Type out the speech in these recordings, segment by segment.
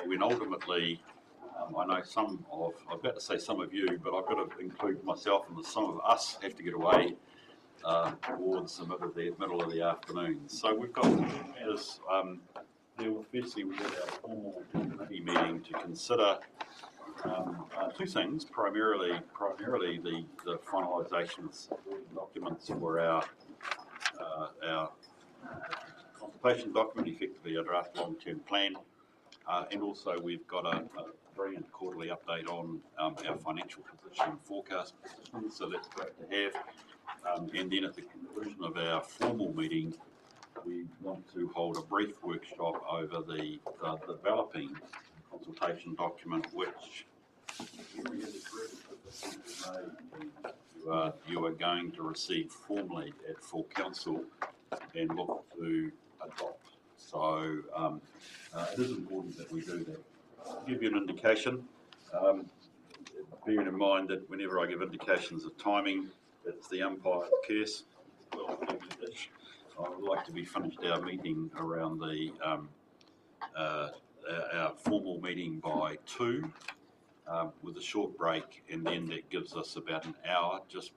when ultimately, I know I'm about to say some of you, but I've got to include myself and some of us have to get away towards the middle of the afternoon. So we've got matters. Firstly, we have our formal committee meeting to consider two things, primarily the finalisation of supporting documents for our consultation document, effectively a draft long-term plan, and also we've got a brilliant quarterly update on our financial position and forecast position, so that's great to have. And then at the conclusion of our formal meeting, we want to hold a brief workshop over the developing consultation document, which you are going to receive formally at full council and look to adopt. So it is important that we do that. I'll give you an indication, bearing in mind that whenever I give indications of timing, it's the umpire's curse. Well, I would like to be finished our meeting around the our formal meeting by 2, with a short break, and then that gives us about an hour, just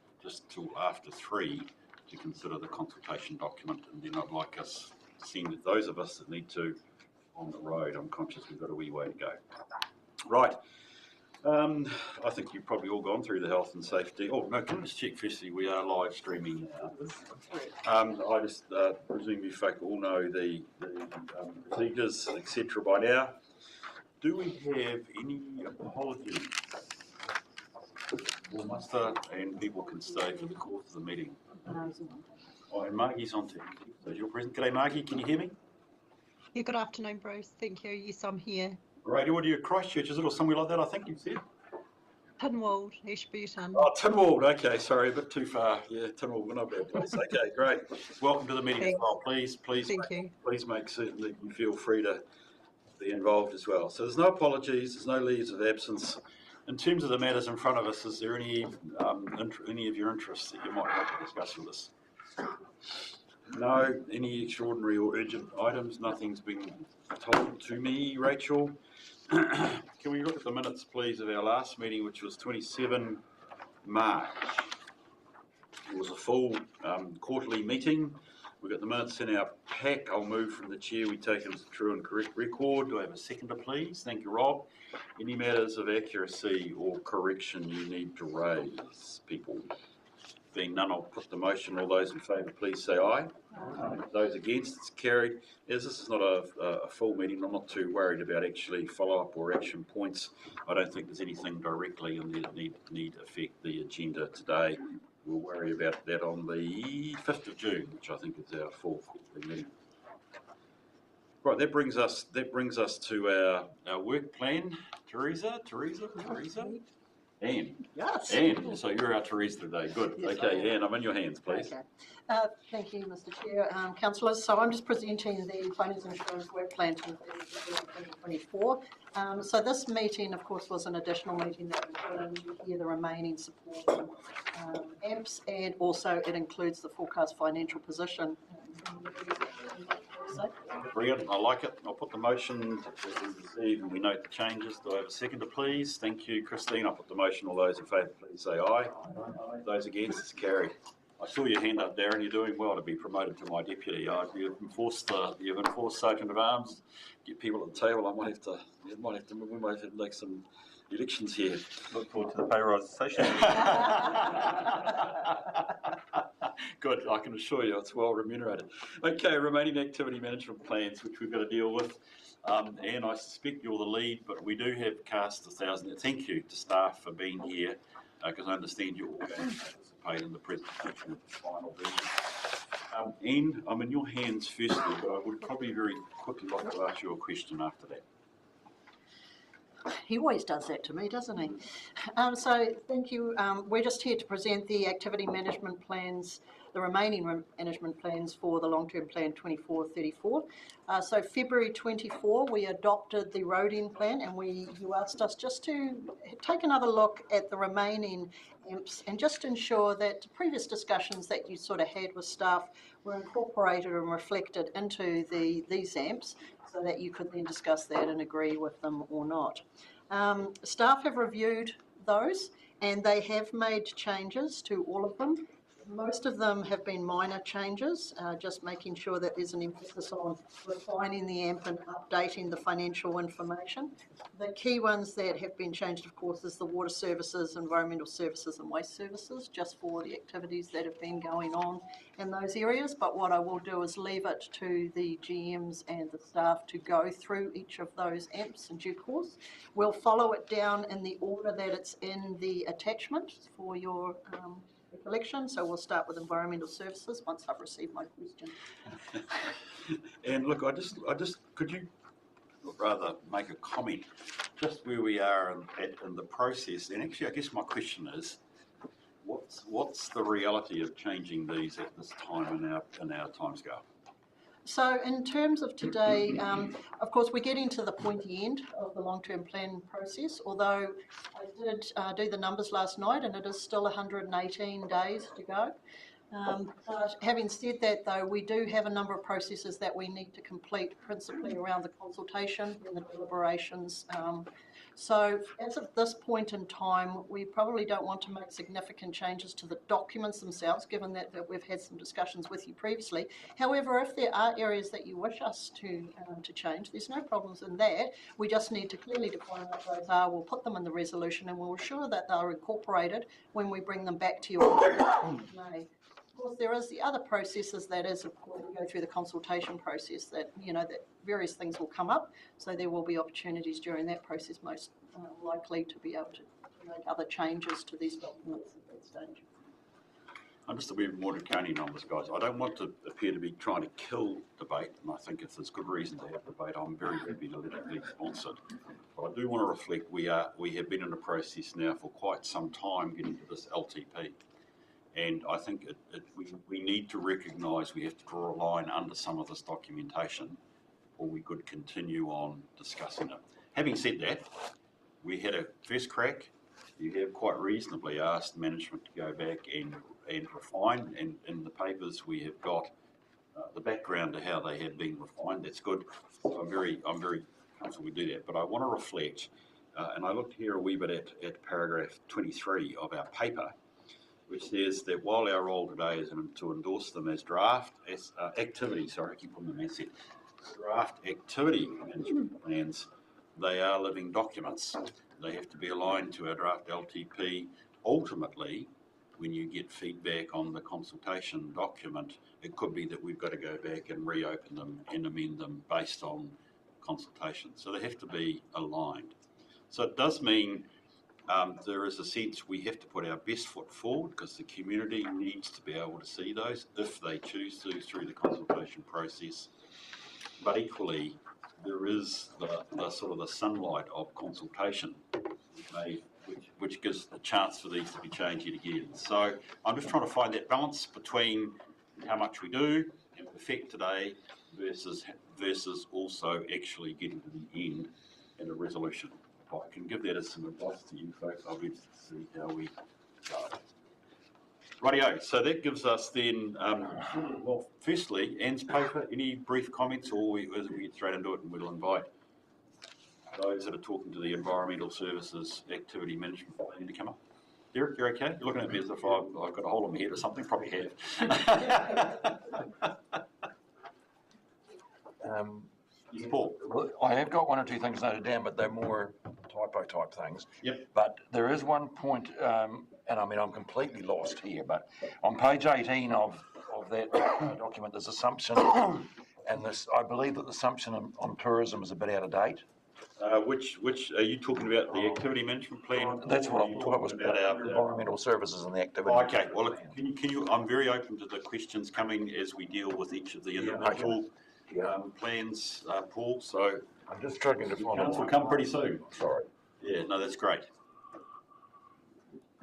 till after 3, to consider the consultation document. And then I'd like us to send those of us that need to on the road. I'm conscious we've got a wee way to go. Right. I think you've probably all gone through the health and safety. Oh, no, can I just check firstly, we are live streaming. I just presume you folk all know the procedures, etc. by now. Do we have any apologies or muster, and people can stay for the course of the meeting? Oh, and Margie's on too. So you're present. G'day, Margie, can you hear me? Yeah, good afternoon, Bruce. Thank you. Yes, I'm here. Great. What are you, Christchurch? Is it or somewhere like that, I think you said? Pinwald, Ashburton. Oh, Tinwald. Okay, sorry, a bit too far. Yeah, Tinwald, not a bad place. Okay, great. Welcome to the meeting as well. Please make certain that you feel free to be involved as well. So there's no apologies, there's no leaves of absence. In terms of the matters in front of us, is there any of your interests that you might like to discuss with us? No. Any extraordinary or urgent items? Nothing's been told to me, Rachel. Can we look at the minutes, please, of our last meeting, which was 27 March. It was a full quarterly meeting. We've got the minutes in our pack. I'll move from the chair. We take it as a true and correct record. Do I have a seconder, please? Thank you, Rob. Any matters of accuracy or correction you need to raise, people? Being none, I'll put the motion. All those in favour, please say aye. Aye. Those against, it's carried. As this is not a full meeting, I'm not too worried about actually follow-up or action points. I don't think there's anything directly in there that need affect the agenda today. We'll worry about that on the 5th of June, which I think is our fourth meeting. Right, that brings us to our work plan. Teresa. Anne. Yes. Anne, so you're our Teresa today. Good. Yes, okay, Anne, I'm in your hands, please. Okay. Thank you, Mr. Chair. Councillors, so I'm just presenting the Finance Insurance Work Plan to 2024. So this meeting, of course, was an additional meeting that we put in to hear the remaining support AMPs, and also it includes the forecast financial position. Brilliant, I like it. I'll put the motion as we receive and we note the changes. Do I have a seconder, please? Thank you, Christine. I'll put the motion. All those in favour, please say aye. Aye. Those against, it's carried. I saw your hand up, Darren. You're doing well to be promoted to my deputy. You've enforced Sergeant of Arms. Get people at the table. We might have to make some elections here. Look forward to the pay rise session. Good, I can assure you it's well remunerated. Okay, remaining activity management plans, which we've got to deal with. And I suspect you're the lead, but we do have cast 1,000. Thank you to staff for being here, because I understand you're all going to participate in the presentation of the final version. Anne, I'm in your hands firstly, but I would probably very quickly like to ask you a question after that. He always does that to me, doesn't he? So thank you. We're just here to present the activity management plans, the remaining management plans for the long-term plan 24-34. So February 24, we adopted the roading plan, and you asked us just to take another look at the remaining AMPs and just ensure that previous discussions that you sort of had with staff were incorporated and reflected into these AMPs. so that you could then discuss that and agree with them or not. Staff have reviewed those and they have made changes to all of them. Most of them have been minor changes, just making sure that there's an emphasis on refining the AMP and updating the financial information. The key ones that have been changed, of course, is the water services, environmental services and waste services, just for the activities that have been going on in those areas. But what I will do is leave it to the GMs and the staff to go through each of those AMPs in due course. We'll follow it down in the order that it's in the attachment for your collection. So we'll start with environmental services once I've received my question. And look, I just could you rather make a comment just where we are in the process? And actually, I guess my question is, what's the reality of changing these at this time in our timescale? So in terms of today, of course, we're getting to the pointy end of the long-term plan process, although I did do the numbers last night and it is still 118 days to go. But having said that, though, we do have a number of processes that we need to complete, principally around the consultation and the deliberations. So as of this point in time, we probably don't want to make significant changes to the documents themselves, given that we've had some discussions with you previously. However, if there are areas that you wish us to change, there's no problems in that. We just need to clearly define what those are. We'll put them in the resolution and we'll ensure that they're incorporated when we bring them back to you in May. Of course, there is the other processes, that is, of course, we go through the consultation process that, that various things will come up. So there will be opportunities during that process, most likely, to be able to make other changes to these documents at that stage. I'm just a bit more draconian on this, guys. I don't want to appear to be trying to kill debate, and I think if there's good reason to have debate, I'm very happy to let it be sponsored. But I do want to reflect, we have been in a process now for quite some time getting to this LTP. And I think we need to recognise we have to draw a line under some of this documentation, or we could continue on discussing it. Having said that, we had a first crack. You have quite reasonably asked management to go back and refine, and in the papers we have got the background to how they have been refined. That's good. So I'm very comfortable we do that. But I want to reflect, and I looked here a wee bit at paragraph 23 of our paper, which says that while our role today is to endorse them as draft activity management plans, they are living documents. They have to be aligned to our draft LTP. Ultimately, when you get feedback on the consultation document, it could be that we've got to go back and reopen them and amend them based on consultation. So they have to be aligned. So it does mean there is a sense we have to put our best foot forward, because the community needs to be able to see those if they choose to through the consultation process. But equally, there is the sort of the sunlight of consultation, which gives the chance for these to be changed yet again. So I'm just trying to find that balance between how much we do and perfect today versus also actually getting to the end in a resolution. If I can give that as some advice to you folks, I'll be interested to see how we go. Rightio, so that gives us then, well, firstly, Anne's paper, any brief comments, or we get straight into it and we'll invite those that are talking to the environmental services activity management plan to come up. Derek, you're okay? You're looking at me as if I've got a hole in my head or something, probably have. Paul. Well, I have got one or two things noted down, but they're more typo type things. Yep. But there is one point, and I mean, I'm completely lost here, but on page 18 of that document, there's assumption, and this, I believe that the assumption on tourism is a bit out of date. Which are you talking about? The activity management plan? That's what I'm talking about our environmental services and the activity. Oh, okay. Well, can you? I'm very open to the questions coming as we deal with each of the individual plans, Paul. So I'm just struggling to find. Council will come pretty soon. Sorry. Yeah. No, that's great.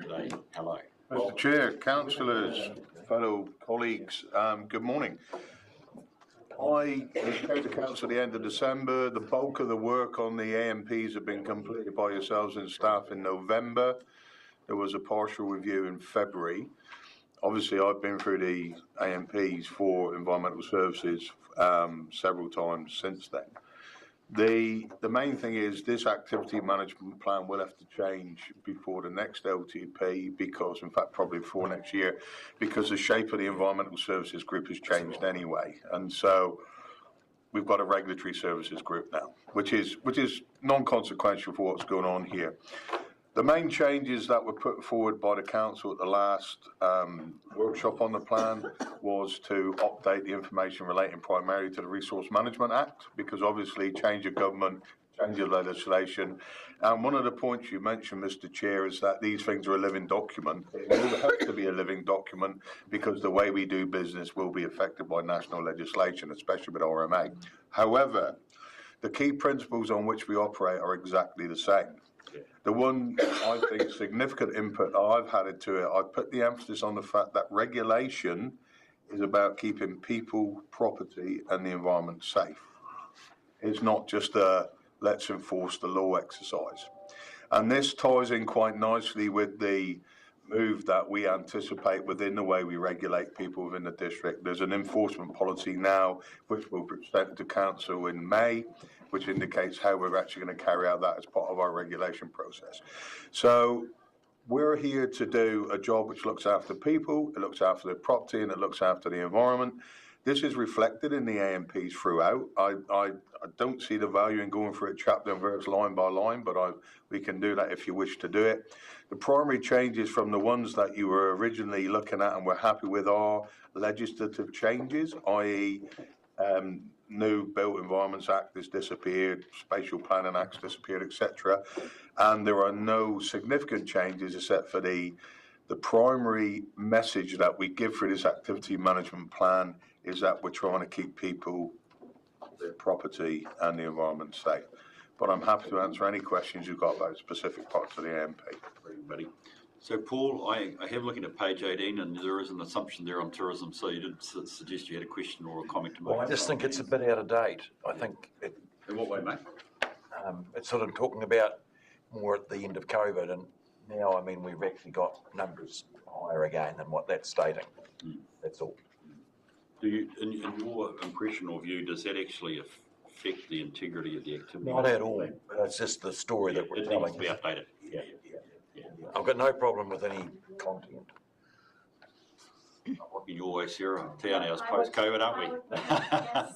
Today, hello. Mr. Chair, councillors, fellow colleagues, good morning. I came to council at the end of December. The bulk of the work on the AMPs have been completed by yourselves and staff in November. There was a partial review in February. Obviously, I've been through the AMPs for environmental services several times since then. The main thing is this activity management plan will have to change before the next LTP because, in fact, probably before next year, because the shape of the environmental services group has changed anyway. And so we've got a regulatory services group now, which is non-consequential for what's going on here. The main changes that were put forward by the council at the last workshop on the plan was to update the information relating primarily to the Resource Management Act, because obviously change of government, change of legislation. And one of the points you mentioned, Mr. Chair, is that these things are a living document. It will have to be a living document because the way we do business will be affected by national legislation, especially with RMA. However, the key principles on which we operate are exactly the same. The one, I think, significant input I've had into it, I've put the emphasis on the fact that regulation is about keeping people, property and the environment safe. It's not just a let's enforce the law exercise. And this ties in quite nicely with the move that we anticipate within the way we regulate people within the district. There's an enforcement policy now which we'll present to council in May, which indicates how we're actually going to carry out that as part of our regulation process. So we're here to do a job which looks after people, it looks after their property, and it looks after the environment. This is reflected in the AMPs throughout. I don't see the value in going through it chapter and verse line by line, but we can do that if you wish to do it. The primary changes from the ones that you were originally looking at and were happy with are legislative changes, i.e. New Built Environments Act has disappeared, Spatial Planning Act's disappeared, etc. And there are no significant changes except for the primary message that we give through this activity management plan is that we're trying to keep people, their property and the environment safe. But I'm happy to answer any questions you've got about specific parts of the AMP. Everybody. So Paul, I have looking at page 18 and there is an assumption there on tourism, so you did suggest you had a question or a comment to make. Well, I just think it's a bit out of date. I think it, in what way, mate? it's sort of talking about more at the end of COVID, and now, I mean, we've actually got numbers higher again than what that's stating. That's all. Do you, in your impression or view, does that actually affect the integrity of the activity? Not at all. It's just the story that we're telling. It needs to be updated. Yeah. I've got no problem with any content. What you always, Sarah, town hours post-COVID, aren't we? Yes,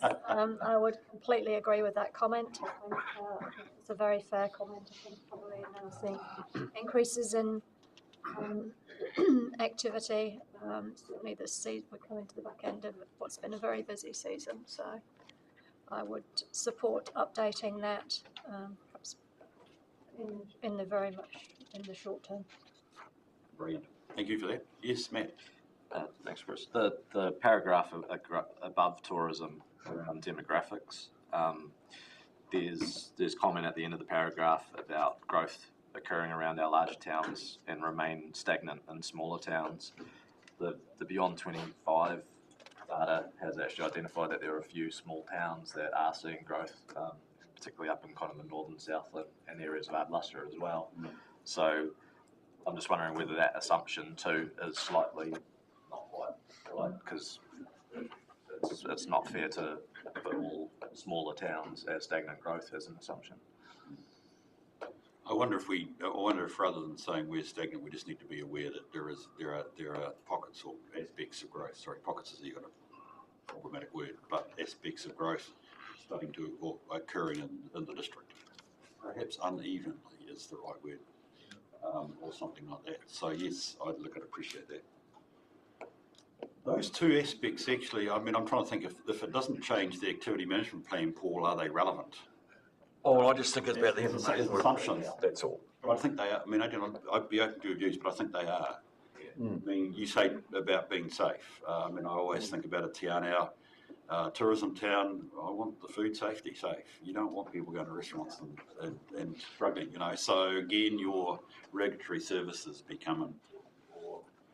I would completely agree with that comment. I think it's a very fair comment. I think probably now seeing increases in activity. Certainly this season, we're coming to the back end of what's been a very busy season. So I would support updating that, perhaps in the short term. Brilliant. Thank you for that. Yes, Matt. Thanks, Chris. The paragraph above tourism around demographics, there's comment at the end of the paragraph about growth occurring around our larger towns and remain stagnant in smaller towns. The Beyond 25 data has actually identified that there are a few small towns that are seeing growth, particularly up in kind of the northern Southland and areas of Ardluster as well. So I'm just wondering whether that assumption too is slightly not quite right, because it's not fair to put all smaller towns as stagnant growth as an assumption. I wonder if rather than saying we're stagnant, we just need to be aware that there are pockets or aspects of growth. Sorry, pockets is got a problematic word, but aspects of growth starting to or occurring in the district. Perhaps unevenly is the right word, or something like that. So yes, I'd appreciate that. Those two aspects actually, I mean, I'm trying to think if it doesn't change the activity management plan, Paul, are they relevant? Oh, I just think it's about the information. Assumptions. That's all. But I think they are. I mean, I'd be open to your views, but I think they are. I mean, you say about being safe. I mean, I always think about a town, our tourism town. I want the food safety safe. You don't want people going to restaurants and struggling, you know. So again, your regulatory services becoming,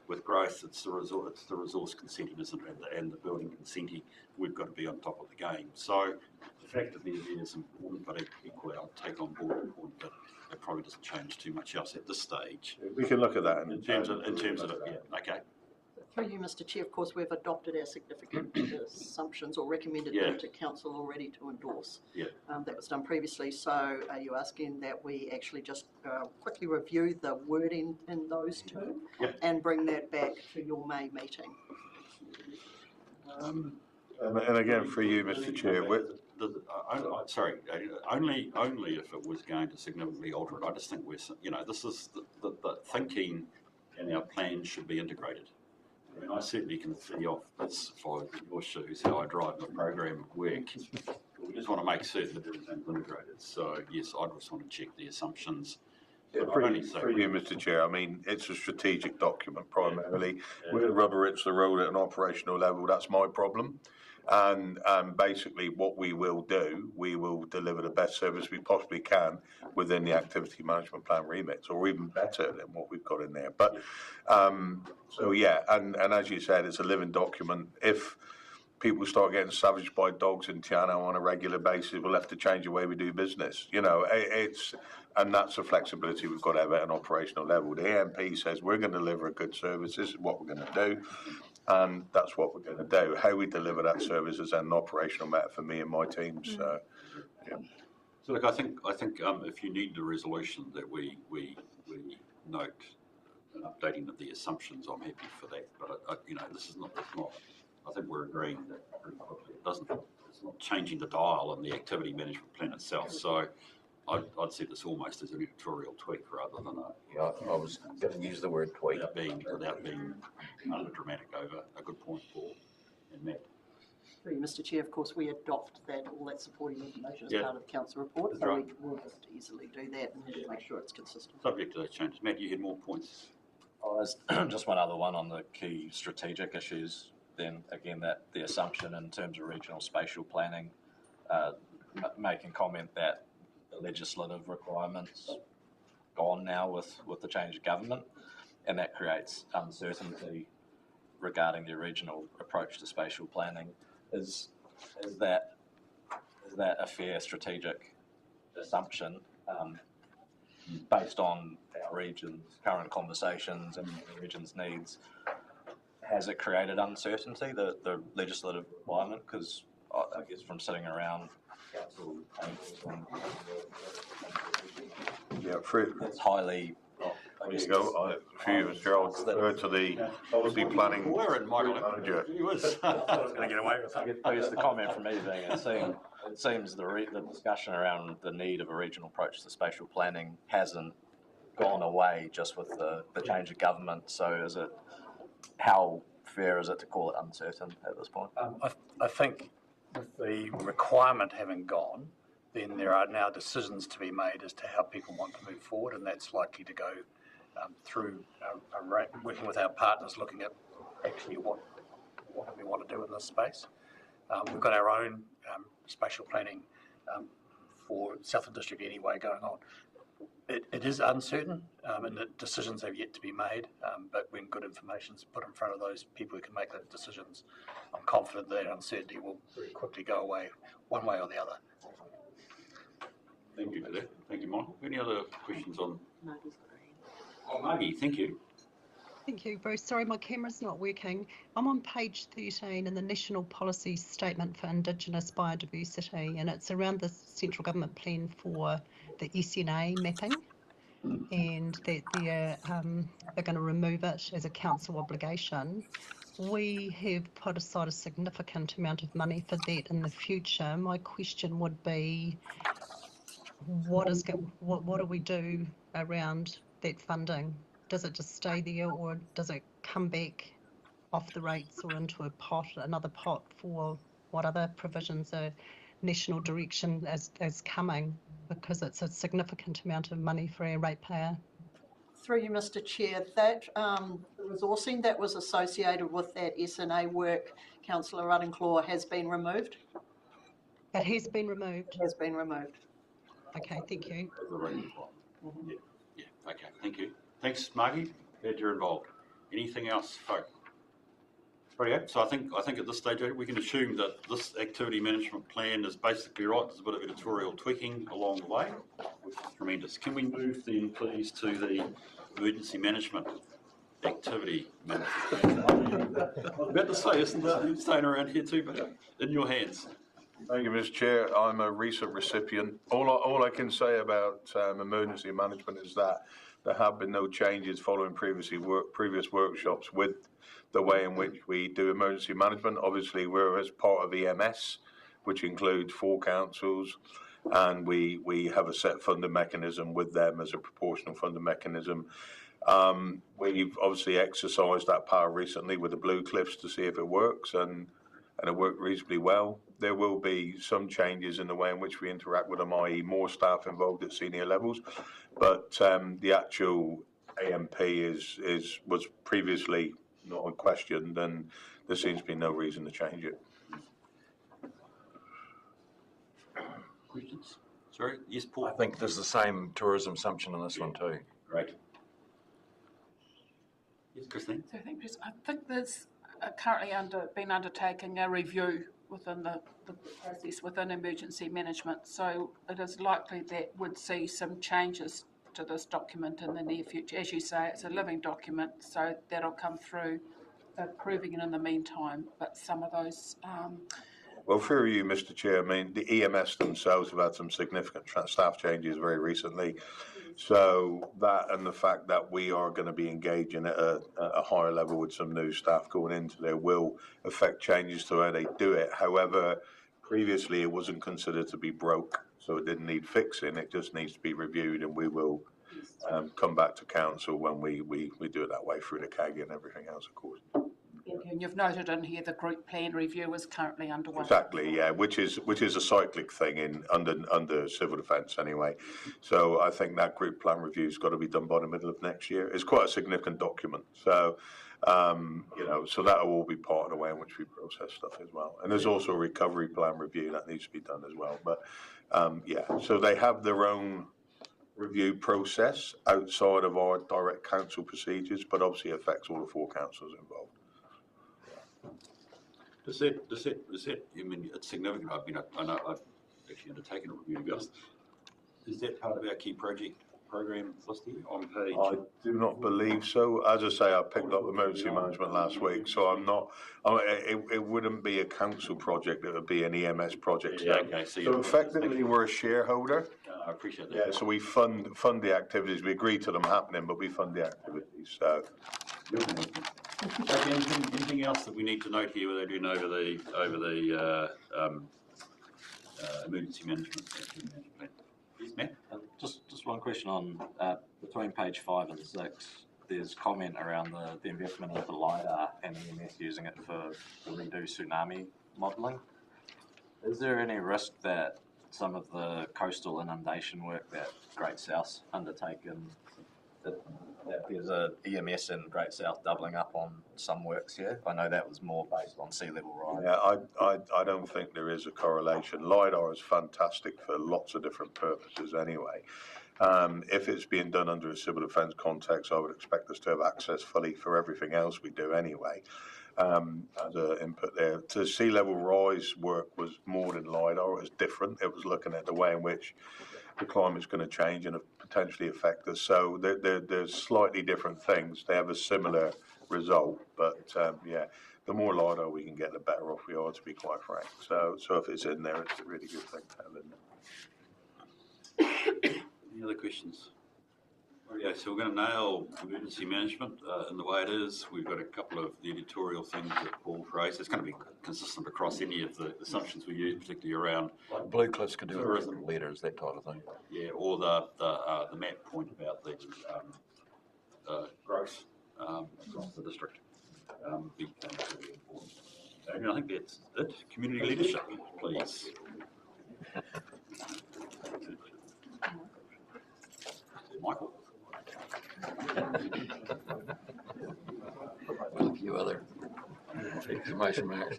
with growth, it's the resource consenting, isn't it? And the building consenting. We've got to be on top of the game. So the fact that they're there is important, but equally I'll take on board the point that it probably doesn't change too much else at this stage. We can look at that in terms of it. Yeah. Okay. Through you, Mr Chair, of course, we've adopted our significant assumptions or recommended them to council already to endorse. That was done previously, so are you asking that we actually just quickly review the wording in those two and bring that back to your May meeting? And again, for you, Mr Chair, Sorry, only if it was going to significantly alter it. I just think this is the thinking, and our plans should be integrated. I mean, I certainly can see off this for your shoes how I drive my program at work. We just want to make certain that everything's integrated. So yes, I just want to check the assumptions. For you, Mr Chair, I mean, it's a strategic document primarily. Where the rubber hits the road at an operational level, that's my problem. And basically what we will do, we will deliver the best service we possibly can within the activity management plan remits, or even better than what we've got in there. But so yeah, and as you said, it's a living document. If people start getting savaged by dogs in Tiano on a regular basis, we'll have to change the way we do business. And that's the flexibility we've got to have at an operational level. The AMP says we're going to deliver a good service. This is what we're going to do. And that's what we're going to do. How we deliver that service is an operational matter for me and my team. So, yeah. So look, I think if you need the resolution that we note an updating of the assumptions, I'm happy for that. But this is not. I think we're agreeing that pretty quickly. It's not changing the dial on the activity management plan itself. So I'd see this almost as an editorial tweak rather than a. Yeah, I was going to use the word tweak. Without being underdramatic over. A good point, Paul and Matt. Through you, Mr Chair, of course, we adopt all that supporting information as part of the council report, That's so right. we will just easily do that and just make sure it's consistent. Subject to those changes. Matt, you had more points. There's just one other one on the key strategic issues. Then again, that the assumption in terms of regional spatial planning, making comment that the legislative requirements gone now with the change of government, and that creates uncertainty regarding the original approach to spatial planning. Is that a fair strategic assumption based on our region's current conversations and the region's needs? Has it created uncertainty, the legislative requirement? Because I guess from sitting around council it's highly. There you go. For you, Mr. I'll refer to the policy planning manager. I was going to get away with it. I guess the comment from me being it seems the discussion around the need of a regional approach to spatial planning hasn't gone away just with the change of government. So how fair is it to call it uncertain at this point? I think with the requirement having gone, then there are now decisions to be made as to how people want to move forward, and that's likely to go through working with our partners, looking at actually what do we want to do in this space. We've got our own spatial planning for Southland District anyway going on. It is uncertain, and that decisions have yet to be made, but when good information is put in front of those people who can make those decisions, I'm confident that uncertainty will very quickly go away, one way or the other. Thank you for that. Thank you, Michael. Any other questions on? Maggie, thank you. Thank you, Bruce. Sorry, my camera's not working. I'm on page 13 in the National Policy Statement for Indigenous Biodiversity, and it's around the central government plan for the SNA mapping, and that they're going to remove it as a council obligation. We have put aside a significant amount of money for that in the future. My question would be, what do we do around that funding? Does it just stay there, or does it come back off the rates or into another pot for what other provisions are national direction as coming? Because it's a significant amount of money for our ratepayer. Through you, Mr Chair, that the resourcing that was associated with that SNA work, Councillor Ruddenclaw, has been removed? It has been removed? It has been removed. Okay, thank you. Yeah, okay, thank you. Thanks, Margie. Glad you're involved. Anything else, folk? Right, so I think at this stage we can assume that this activity management plan is basically right. There's a bit of editorial tweaking along the way, which is tremendous. Can we move then, please, to the emergency management activity management. I was about to say, isn't that staying around here too, but in your hands. Thank you, Mr. Chair. I'm a recent recipient. All I can say about emergency management is that there have been no changes following previous workshops with the way in which we do emergency management. Obviously, we're as part of EMS, which includes 4 councils, and we have a set funding mechanism with them as a proportional funding mechanism. We've obviously exercised that power recently with the Blue Cliffs to see if it works, and it worked reasonably well. There will be some changes in the way in which we interact with them, i.e. more staff involved at senior levels, but the actual AMP was previously not questioned, and there seems to be no reason to change it. Questions? Sorry, yes, Paul. I think there's the same tourism assumption in this one too. Great. Yes, Christine. So I think there's currently been undertaking a review within the process within emergency management. So it is likely that we'd see some changes to this document in the near future. As you say, it's a living document, so that'll come through approving it in the meantime. But some of those Well, through you, Mr. Chair, I mean, the EMS themselves have had some significant staff changes very recently. So that and the fact that we are going to be engaging at a higher level with some new staff going into there will affect changes to how they do it. However, previously it wasn't considered to be broke, so it didn't need fixing. It just needs to be reviewed, and we will come back to council when we do it that way through the CAG and everything else, of course. and you've noted in here the group plan review is currently underway. Exactly, yeah, which is a cyclic thing under civil defence anyway. So I think that group plan review's got to be done by the middle of next year. It's quite a significant document, so so that will all be part of the way in which we process stuff as well. And there's also a recovery plan review that needs to be done as well. But so they have their own review process outside of our direct council procedures, but obviously affects all the 4 councils involved. Does that, I mean, it's significant. I know I've actually undertaken a review, to be honest. Is that part of our key program list here on page? I do not believe so. As I say, I picked up emergency management last week, so I'm not. It wouldn't be a council project; it would be an EMS project. Yeah, okay. So effectively, we're a shareholder. I appreciate that. Yeah, so we fund the activities. We agree to them happening, but we fund the activities. So. Okay, anything else that we need to note here without doing over the emergency management plan? Yes, Matt? Just one question on between page 5 and 6. There's comment around the investment into LiDAR and EMS using it for the redo tsunami modelling. Is there any risk that some of the coastal inundation work that Great South's undertaken, that there's a EMS in Great South doubling up on some works here? I know that was more based on sea level rise. Yeah, I don't think there is a correlation. LiDAR is fantastic for lots of different purposes anyway. If it's being done under a civil defence context, I would expect us to have access fully for everything else we do anyway. As an input there. The sea level rise work was more than LiDAR. It was different. It was looking at the way in which the climate's going to change and potentially affect us. So there's slightly different things. They have a similar result, but the more LiDAR we can get, the better off we are, to be quite frank. So if it's in there, it's a really good thing to have in there. Any other questions? Okay, so we're going to nail emergency management in the way it is. We've got a couple of the editorial things that Paul raised. It's going to be consistent across any of the assumptions we use, particularly around Like Blue Cliffs could do tourism leaders, that type of thing. Yeah, or the map point about the growth across the district. Big things that are really important. And I think that's it. Community leadership, please. Michael. A few other exclamation marks.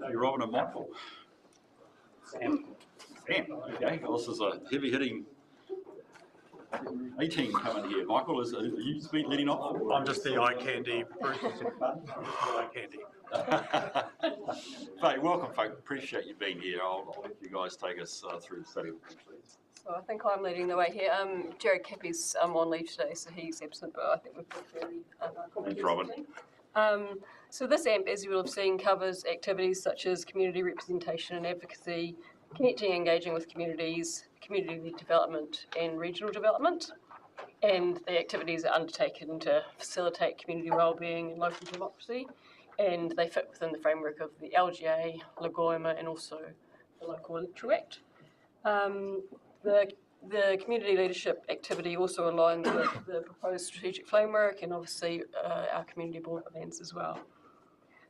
You're Robin and Michael. Sam. Okay, well, this is a heavy-hitting A-team coming here. Michael, are you leading off? I'm just the eye candy. Bruce is eye candy. Hey, welcome, folk. Appreciate you being here. I'll let you guys take us through the study, please. So I think I'm leading the way here. Jared Cappy's on leave today, so he's absent, but I think we've got fairly Thanks, Robin. So this AMP, as you will have seen, covers activities such as community representation and advocacy, connecting and engaging with communities, community development and regional development. And the activities are undertaken to facilitate community wellbeing and local democracy. And they fit within the framework of the LGA, LGOIMA, and also the Local Electoral Act. The community leadership activity also aligns with the proposed strategic framework and obviously our community board plans as well.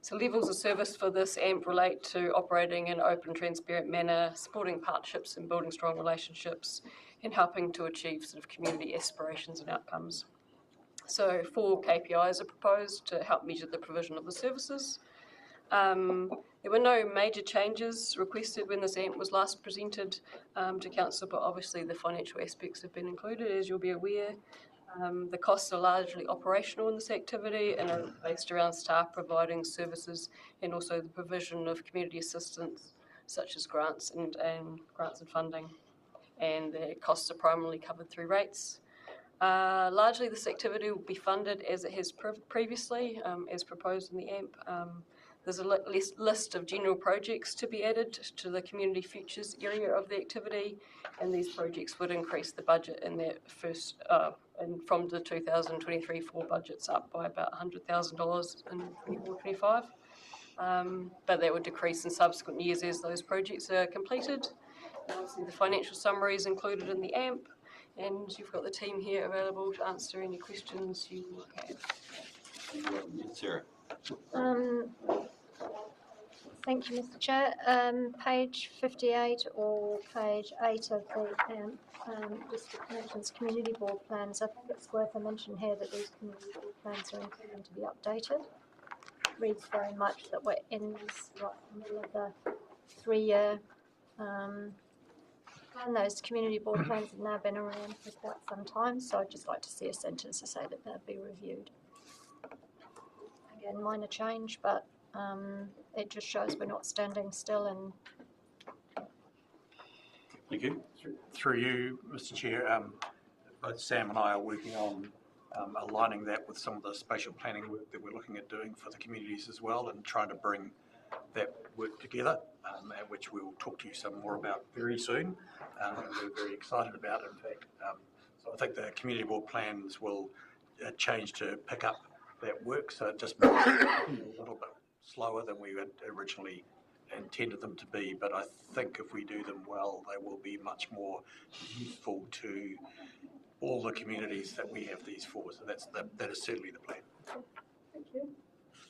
So levels of service for this AMP relate to operating in an open, transparent manner, supporting partnerships and building strong relationships, and helping to achieve sort of community aspirations and outcomes. So 4 KPIs are proposed to help measure the provision of the services. There were no major changes requested when this AMP was last presented to Council, but obviously the financial aspects have been included, as you'll be aware. The costs are largely operational in this activity and are based around staff providing services and also the provision of community assistance, such as grants and funding. And the costs are primarily covered through rates. Largely this activity will be funded as it has previously, as proposed in the AMP. There's a list of general projects to be added to the community futures area of the activity, and these projects would increase the budget in that first, and from the 2023-4 budgets up by about $100,000 in 24-25. But that would decrease in subsequent years as those projects are completed. And obviously the financial summary is included in the AMP, and you've got the team here available to answer any questions you have. Sarah. Thank you, Mr. Chair. Page 58 or page 8 of the AMP, District Connections Community Board Plans. I think it's worth a mention here that these community board plans are intended to be updated. It reads very much that we're in this right in the middle of the 3-year plan. Those community board plans have now been around for quite some time, so I'd just like to see a sentence to say that they'll be reviewed. Again, minor change, but it just shows we're not standing still. And Thank you. Through you, Mr. Chair, both Sam and I are working on aligning that with some of the spatial planning work that we're looking at doing for the communities as well, and trying to bring that work together, at which we'll talk to you some more about very soon. We're very excited about it, in fact. So I think the community board plans will change to pick up that work, so it just makes it a little bit slower than we had originally intended them to be, but I think if we do them well, they will be much more useful to all the communities that we have these for. So that is certainly the plan. thank you.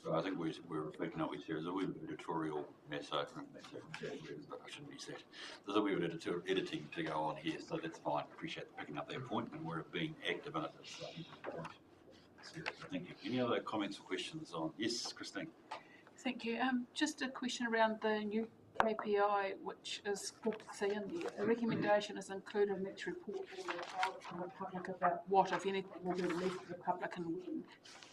So I think we're reflecting on there is a wee bit of editorial mess over, I shouldn't use that. There's a wee bit of editing to go on here, so that's fine. Appreciate picking up that point, and we're being active in it. So, thank you. Any other comments or questions on? Yes, Christine. Thank you. Just a question around the new KPI, which is good to see in there. A recommendation is included in its report from the public about what, if anything, will be released to the public and when.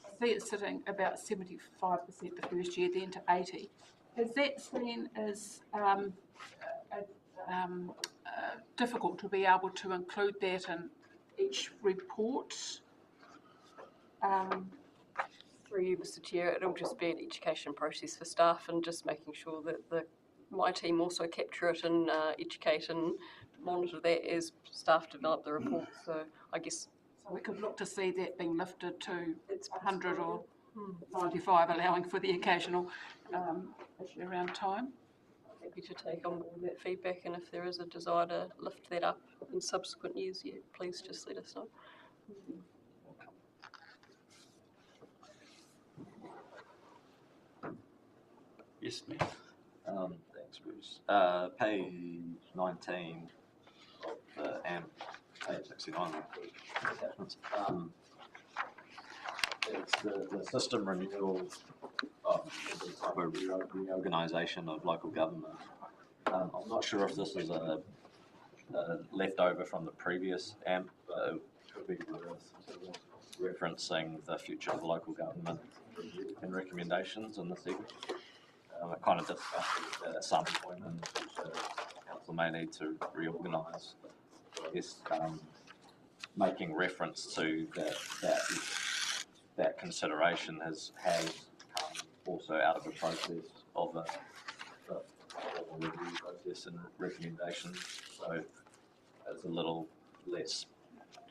I see it sitting about 75% the first year, then to 80%. Is that seen as difficult to be able to include that in each report? Through you, Mr. Chair, it'll just be an education process for staff and just making sure that my team also capture it and educate and monitor that as staff develop the report. So I guess so we could look to see that being lifted to 100 or 95, allowing for the occasional issue around time. Happy to take on board that feedback, and if there is a desire to lift that up in subsequent years, yeah, please just let us know. Yes, ma'am. Thanks, Bruce. Page 19 of the AMP, page 69 attachments. It's the system renewal of a reorganisation of local government. I'm not sure if this is a leftover from the previous AMP, but it could be worth referencing the future of local government and recommendations in this segment. it kind of discussed at some point, and council may need to reorganise. I guess making reference to that consideration has come also out of the process of a review process and recommendations. So it's a little less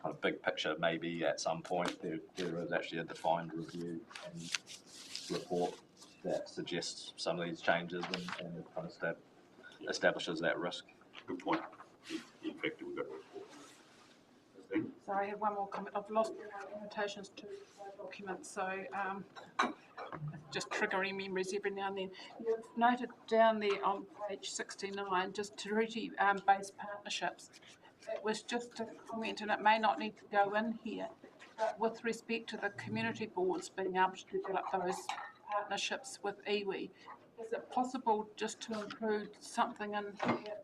kind of big picture. Maybe at some point there is actually a defined review and report that suggests some of these changes and kind of establishes that risk. Good point. In fact, we've got a report. Sorry, I have one more comment. I've lost my annotations to the document, so just triggering memories every now and then. You've noted down there on page 69, just territory-based partnerships. It was just a comment, and it may not need to go in here, but with respect to the community boards being able to develop those partnerships with iwi, is it possible just to include something in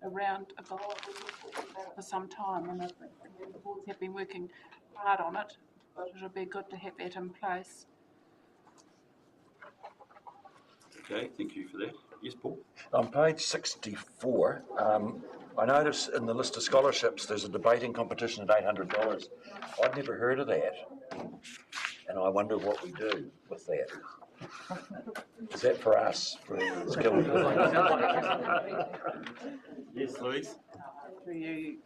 around a goal we've been talking about for some time, and I think the boards have been working hard on it, but it would be good to have that in place. Okay, thank you for that. Yes, Paul? On page 64, I notice in the list of scholarships there's a debating competition at $800. I'd never heard of that, and I wonder what we do with that. Is that for us, for skilled? Yes, Louise? For you,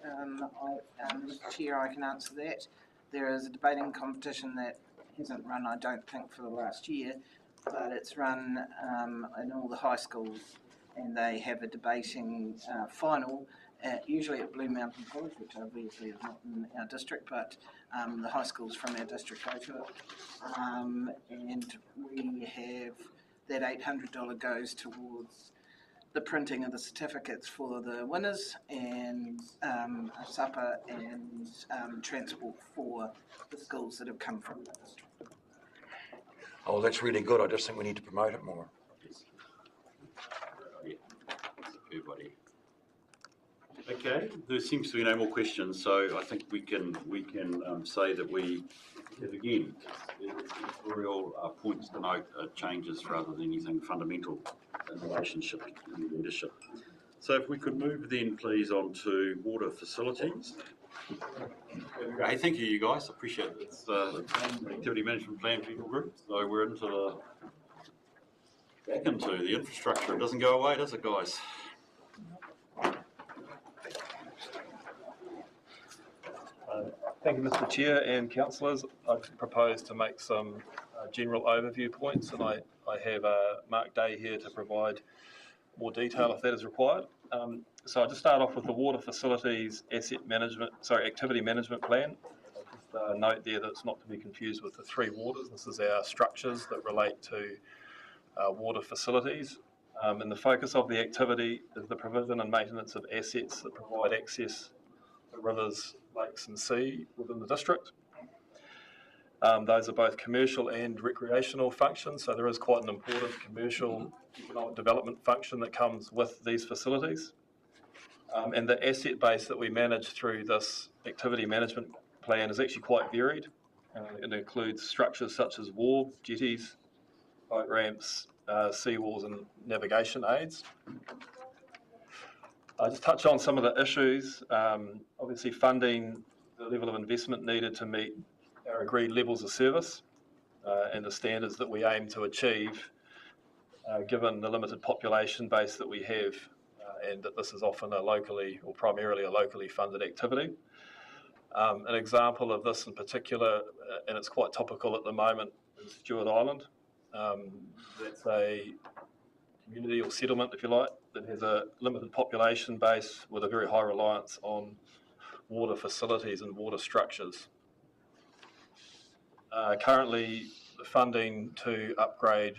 Mr. Chair, I can answer that. There is a debating competition that hasn't run, I don't think, for the last year, but it's run in all the high schools, and they have a debating final, usually at Blue Mountain College, which obviously is not in our district, but the high schools from our district go to it. And we have that $800 goes towards the printing of the certificates for the winners, and a supper and transport for the schools that have come from the district. Oh, that's really good. I just think we need to promote it more. Yeah. Everybody. Okay, there seems to be no more questions, so I think we can say that we have again editorial points to note changes rather than anything fundamental in relationship to leadership. So if we could move then please on to water facilities. Hey, thank you guys, appreciate it. It's the activity management plan people group, so we're back into the infrastructure. It doesn't go away, does it, guys? Thank you, Mr. Chair and councillors. I propose to make some general overview points, and I have Mark Day here to provide more detail if that is required. So I'll just start off with the water facilities activity management plan. I'll just note there that it's not to be confused with the three waters. This is our structures that relate to water facilities. And the focus of the activity is the provision and maintenance of assets that provide access to rivers, lakes and sea within the district. Those are both commercial and recreational functions, so there is quite an important commercial economic development function that comes with these facilities. And the asset base that we manage through this activity management plan is actually quite varied. It includes structures such as wharves, jetties, boat ramps, seawalls and navigation aids. I'll just touch on some of the issues. Obviously funding the level of investment needed to meet our agreed levels of service and the standards that we aim to achieve, given the limited population base that we have, and that this is often primarily a locally funded activity. An example of this in particular, and it's quite topical at the moment, is Stewart Island. That's a community or settlement, if you like, that has a limited population base with a very high reliance on water facilities and water structures. Currently, the funding to upgrade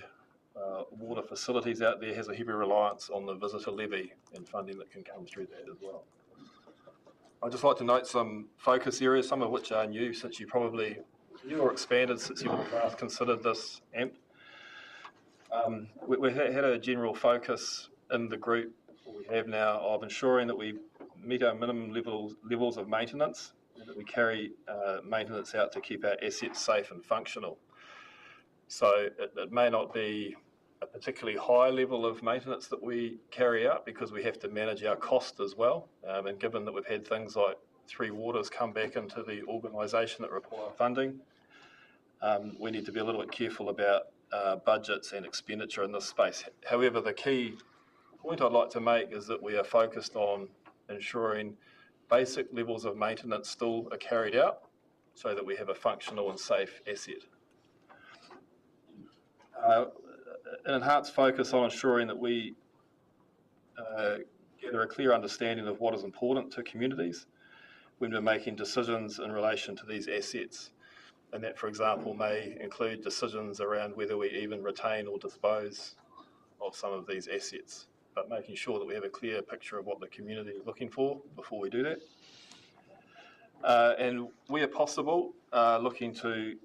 water facilities out there has a heavy reliance on the visitor levy and funding that can come through that as well. I'd just like to note some focus areas, some of which are new since you probably new or expanded since you last considered this AMP. We had a general focus in the group we have now of ensuring that we meet our minimum levels of maintenance, and that we carry maintenance out to keep our assets safe and functional. So it may not be a particularly high level of maintenance that we carry out because we have to manage our cost as well. And given that we've had things like Three Waters come back into the organisation that require funding, we need to be a little bit careful about budgets and expenditure in this space. However, the key point I'd like to make is that we are focused on ensuring basic levels of maintenance still are carried out so that we have a functional and safe asset. An enhanced focus on ensuring that we gather a clear understanding of what is important to communities when we're making decisions in relation to these assets. And that, for example, may include decisions around whether we even retain or dispose of some of these assets, but making sure that we have a clear picture of what the community is looking for before we do that. And where possible, looking to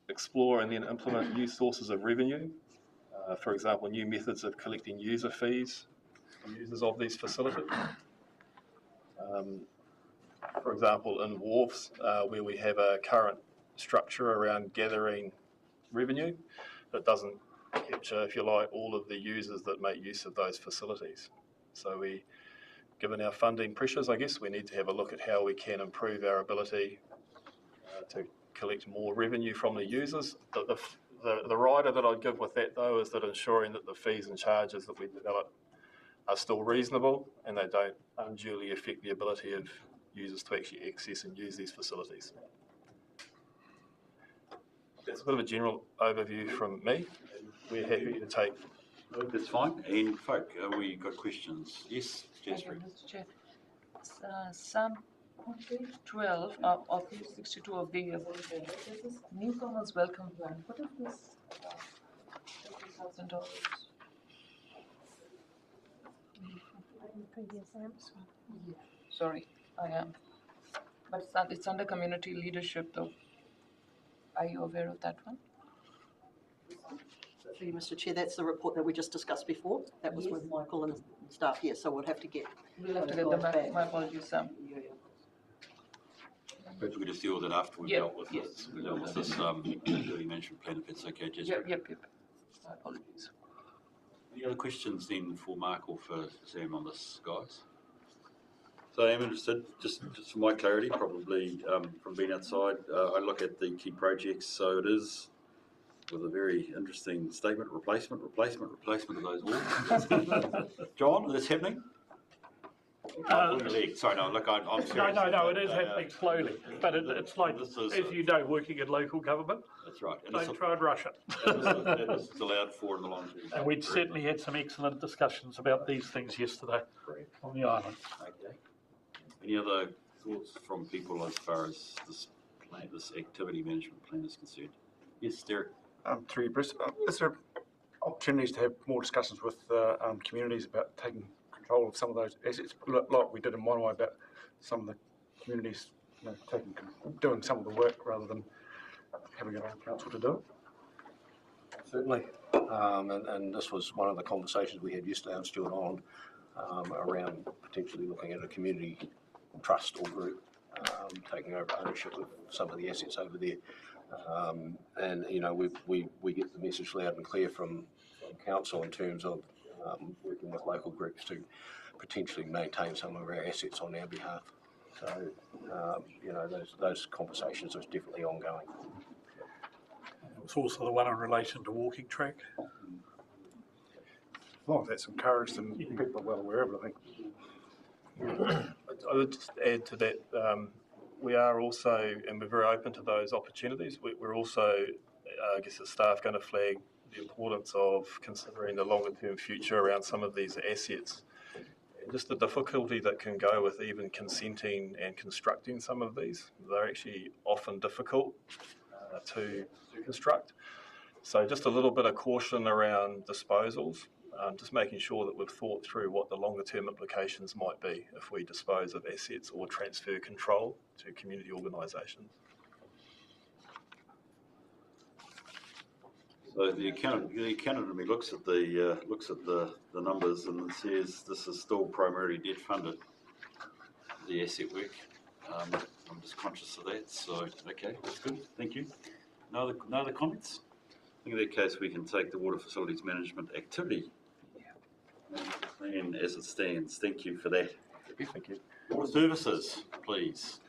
explore and then implement new sources of revenue. For example, new methods of collecting user fees from users of these facilities. For example, in wharves, where we have a current structure around gathering revenue that doesn't capture, if you like, all of the users that make use of those facilities. So we, given our funding pressures, I guess we need to have a look at how we can improve our ability to collect more revenue from the users. The rider that I'd give with that, though, is that ensuring that the fees and charges that we develop are still reasonable and they don't unduly affect the ability of users to actually access and use these facilities. That's a bit of a general overview from me. We're happy to take. That's fine. And folk, we got questions? Yes, Jasper. Mr. Chair. Some on page 12 of page 62 of the this is newcomers welcome plan. What is this? $50,000. Sorry, I am. But it's under community leadership though. Are you aware of that one? Through you, Mr. Chair, that's the report that we just discussed before. That was with Michael and staff here, so we'll have to get. We'll have to get them back. My apologies, Sam. Perhaps we just deal with it after we've dealt with this. We dealt with this activity management plan, if it's okay, Jasper. Yep. My apologies. Any other questions then for Mark or for Sam on this, guys? So I am interested, just for my clarity, probably from being outside, I look at the key projects, so it is with a very interesting statement, replacement of those walls. John, is this happening? Sorry, no, look, I'm serious. No, it is happening slowly, but it's like, as you know, working in local government. That's right. And don't try and rush it. This is allowed for in the long term. And we'd certainly had some excellent discussions about these things yesterday on the island. Okay. Any other thoughts from people as far as this plan, this activity management plan is concerned? Yes, Derek. Through you, Bruce. Is there opportunities to have more discussions with communities about taking control of some of those assets, like we did in Monterey, about some of the communities doing some of the work rather than having it on council to do it? Certainly, and this was one of the conversations we had yesterday on Stuart Island around potentially looking at a community trust or group taking over ownership of some of the assets over there. And you know, we get the message loud and clear from council in terms of working with local groups to potentially maintain some of our assets on our behalf. So you know, those conversations are definitely ongoing. It's also the one in relation to walking track. As long as that's encouraged and people are well aware of it, I think. I would just add to that, we are also, and we're very open to those opportunities, we're also, I guess as staff, going to flag the importance of considering the longer term future around some of these assets. And just the difficulty that can go with even consenting and constructing some of these. They're actually often difficult to construct. So just a little bit of caution around disposals. Just making sure that we've thought through what the longer term implications might be if we dispose of assets or transfer control to community organisations. So the accountant to me looks at the numbers and says this is still primarily debt funded, the asset work. I'm just conscious of that. So okay, that's good. Thank you. No other comments? think in that case we can take the water facilities management activity plan as it stands. Thank you for that. Thank you. Water services, please.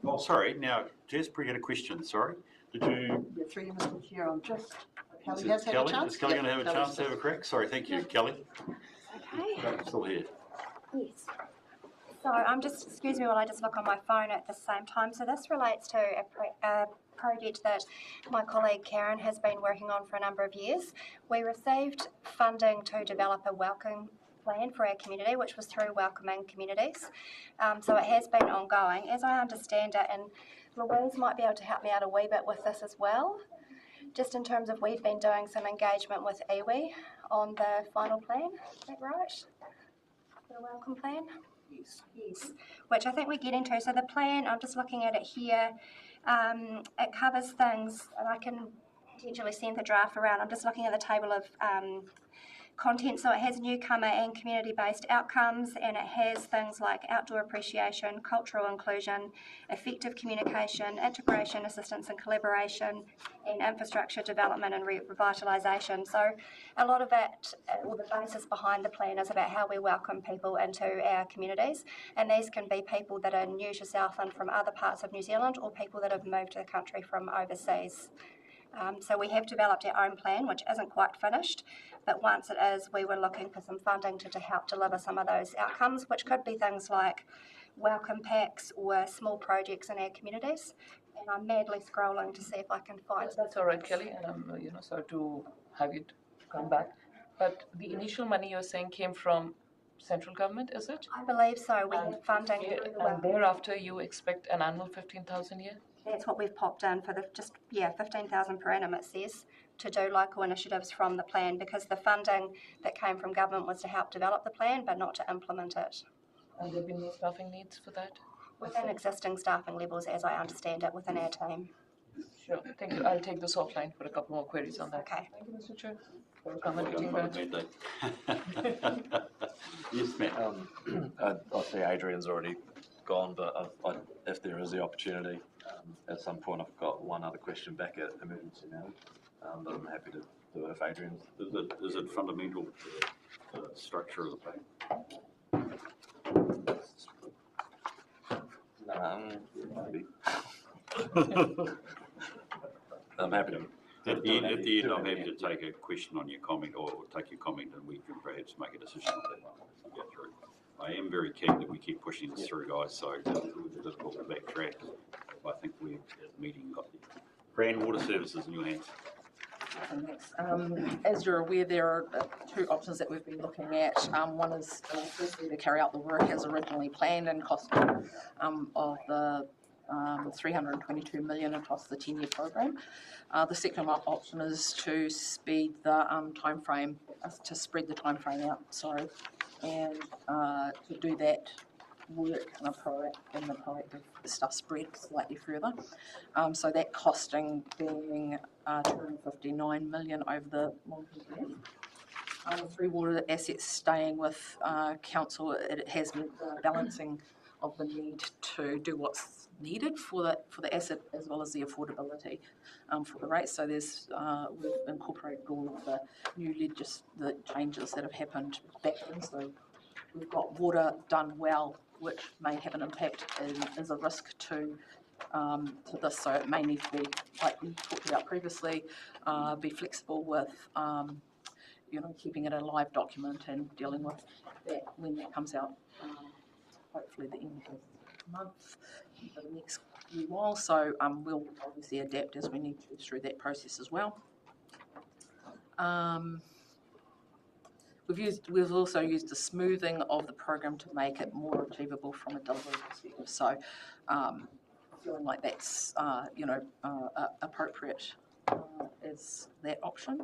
Oh, sorry. Now, Jasper had a question. Sorry. Did you? Yeah, through you, Mr. Chair, I'm just. Kelly Is has had a Kelly? chance. Is Kelly going to have a Kelly's chance to have a crack? Sorry. Thank you, Kelly. Okay. Still here. Yes. So I'm just, excuse me while I just look on my phone at the same time. So this relates to a project that my colleague Karen has been working on for a number of years. We received funding to develop a welcome plan for our community, which was through Welcoming Communities. So it has been ongoing. As I understand it, and Louise might be able to help me out a wee bit with this as well, just in terms of we've been doing some engagement with iwi on the final plan. Is that right? The welcome plan? Yes, which I think we're getting to. So the plan, I'm just looking at it here, it covers things, and I can potentially send the draft around. I'm just looking at the table of content. So it has newcomer and community-based outcomes, and it has things like outdoor appreciation, cultural inclusion, effective communication, integration, assistance and collaboration, and infrastructure development and revitalisation. So a lot of it, or the basis behind the plan, is about how we welcome people into our communities, and these can be people that are new to Southland from other parts of New Zealand, or people that have moved to the country from overseas. So we have developed our own plan, which isn't quite finished, but once it is, we were looking for some funding to help deliver some of those outcomes, which could be things like welcome packs or small projects in our communities. And I'm madly scrolling to see if I can find. That's all right, Kelly, and I'm sorry to have you come back. But the initial money you're saying came from central government, is it? I believe so. We have funding. And thereafter, you expect an annual 15,000 a year? That's what we've popped in for the 15,000 per annum, it says, to do local initiatives from the plan, because the funding that came from government was to help develop the plan but not to implement it. And there have been no staffing needs for that? Within existing staffing levels, as I understand it, within our team. Sure, thank you. I'll take this offline for a couple more queries on that. Okay. Thank you, Mr. Chair, for accommodating that. Yes, ma'am. I see Adrian's already gone, but if there is the opportunity, at some point I've got one other question back at emergency now, but I'm happy to do it if Adrian's. Is it fundamental to the structure of the plan? Maybe. I'm happy to. At the end, I'm happy to take a question on your comment, or take your comment, and we can perhaps make a decision on that one as we go through. I am very keen that we keep pushing this through, guys, so it's a little bit difficult to backtrack. I think we, at the meeting, got the Grand Water Services in your hands. As you're aware, there are two options that we've been looking at. One is firstly to carry out the work as originally planned and cost of the 322 million across the 10-year program. The second option is to speed the time frame, to spread the time frame out. Sorry, and to do that work in the proactive stuff spread slightly further. So that costing being 259 million over the long-term plan. The three water assets staying with council, it has meant the balancing of the need to do what's needed for the asset as well as the affordability for the rates. So there's we've incorporated all of the new the changes that have happened back then. So we've got water done well, which may have an impact as a risk to this. So it may need to be, like we talked about previously, be flexible with keeping it a live document and dealing with that when that comes out. Hopefully the end of the month for the next few while. So we'll obviously adapt as we need to through that process as well. We've also used the smoothing of the program to make it more achievable from a delivery perspective. So feeling like that's appropriate is that option.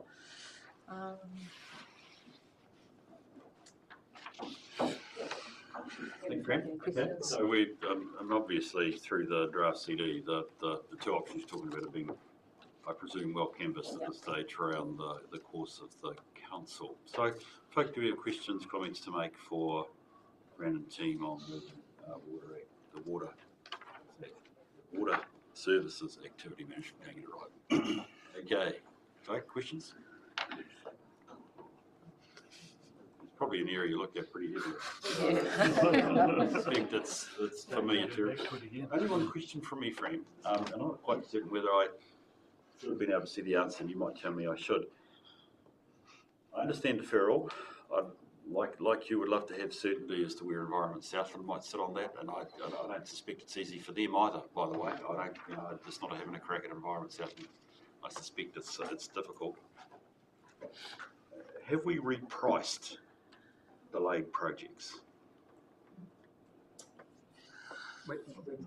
Okay. So we, and obviously through the draft CD, the two options you're talking about have been, I presume, well canvassed at this stage around the course of the council. So, folks, do we have questions, comments to make for Brandon team on the water Services Activity Management, getting it right. Okay, Jake, questions? It's probably an area you look at pretty heavily. I suspect it's familiar territory. Only one question from me, Frank. And I'm not quite certain whether I should have been able to see the answer, and you might tell me I should. I understand deferral. I'd like you would love to have certainty as to where Environment Southland might sit on that, and I don't suspect it's easy for them either, by the way. I don't, just not having a crack at Environment Southland, I suspect it's difficult. Have we repriced delayed projects? We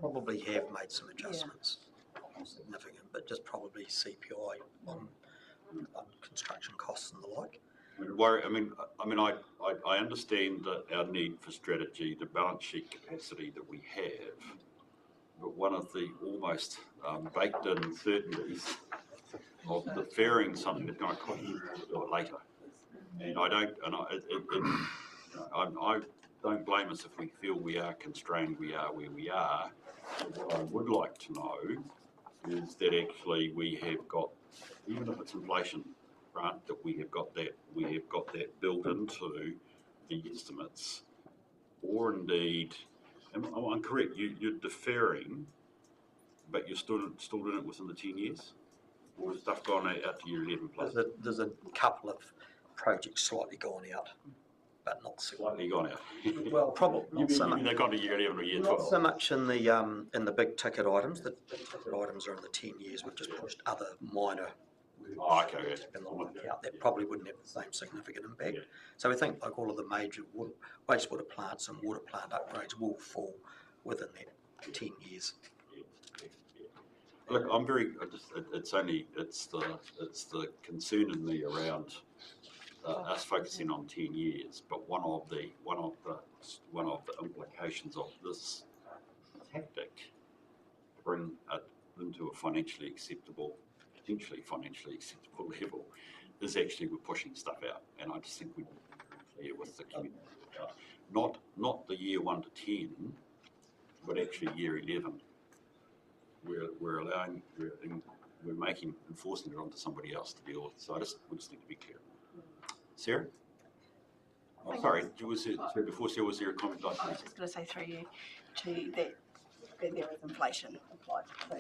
probably have made some adjustments, significant, but just probably CPI on construction costs and the like. I understand that our need for strategy, the balance sheet capacity that we have, but one of the almost baked in certainties of deferring something that's going to cost you to do it later. And I don't blame us if we feel we are constrained, we are where we are. What I would like to know is that actually we have got, even if it's inflation, right, that we have got that built into the estimates, or indeed, I'm correct, you're deferring, but you're still doing it within the 10 years? Or has stuff gone out to year 11 plus? There's a couple of projects slightly gone out, but not slightly gone out. Well, probably not so much. They've gone to year 11 or year 12. Not so much in the big ticket items. The big ticket items are in the 10 years. We've just pushed other minor. Okay. That probably wouldn't have the same significant impact. So we think like all of the major wastewater plants and water plant upgrades will fall within that 10 years. Look, it's the concern in me around us focusing on 10 years, but one of the implications of this tactic to bring it into a potentially financially acceptable level is actually we're pushing stuff out, and I just think we need to be clear with the community. Not the year 1 to 10, but actually year 11. We're enforcing it onto somebody else to deal with. So we just need to be clear. Sarah? Oh, sorry, before Sarah, was there a comment? I was just going to say through you to that there is inflation applied. So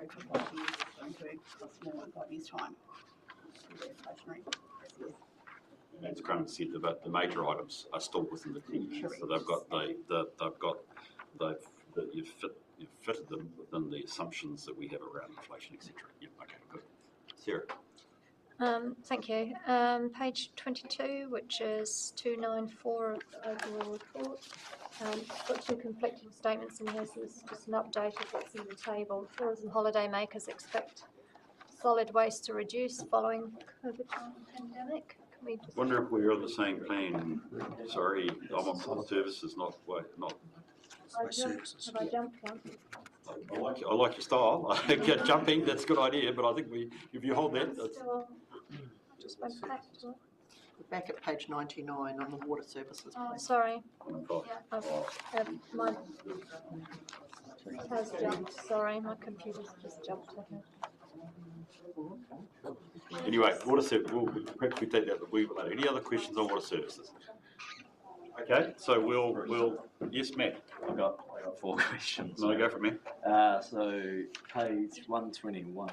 over 5 years is going to cost more in 5 years' time. Inflationary. And as Graham said, the major items are still within the 10 years. So you've fitted them within the assumptions that we have around inflation, etc. Yeah, okay, good. Sarah? Thank you. Page 22, which is 294 of the overall report. Got two conflicting statements in here, so this is just an update of what's in the table. Tourism holidaymakers expect solid waste to reduce following COVID pandemic. Can we just... wonder if we're on the same plan. Sorry, I'm on services, not services. Have I jumped one? I like your style. Jumping, that's a good idea, but I think if you hold that, that's... Just went back to it. Back at page 99 on the water services. Oh, sorry. Yeah, mine has jumped. Sorry, my computer's just jumped ahead. Anyway, water service. Perhaps we take that a wee bit later. Any other questions on water services? Okay, so we'll yes, Matt. I got 4 questions. No, go for it, Matt. So page 121.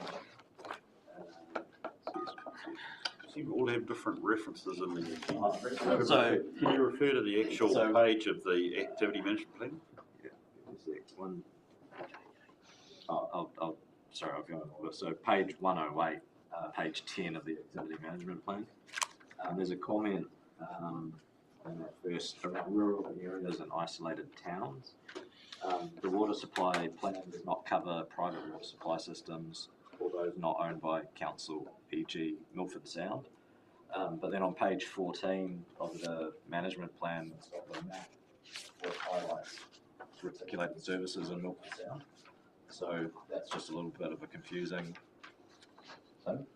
We all have different references in the. So can you refer to the actual page of the activity management plan? Sorry, I'll go in order. So page 108, page 10 of the activity management plan. There's a comment in that first around rural areas and isolated towns. The water supply plan does not cover private water supply systems or those not owned by council, e.g. Milford Sound. But then on page 14 of the management plan, the map highlights reticulated services in Milford Sound. So that's just a little bit of a confusing thing.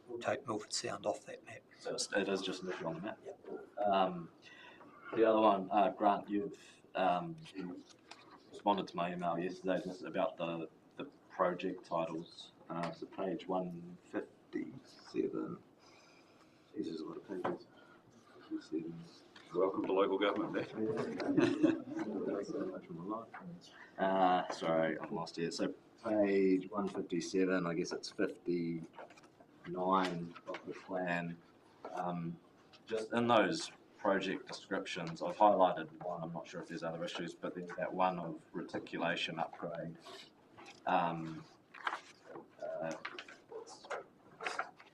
We'll take Milford Sound off that map. So it is just looking on the map. Yep. The other one, Grant, you've responded to my email yesterday just about the project titles. So page 157. Jesus, a lot of pages. 57. Welcome to local government, Nick. Sorry, I'm lost here. So page 157, I guess it's 59 of the plan. Just in those project descriptions, I've highlighted one. I'm not sure if there's other issues, but there's that one of reticulation upgrade.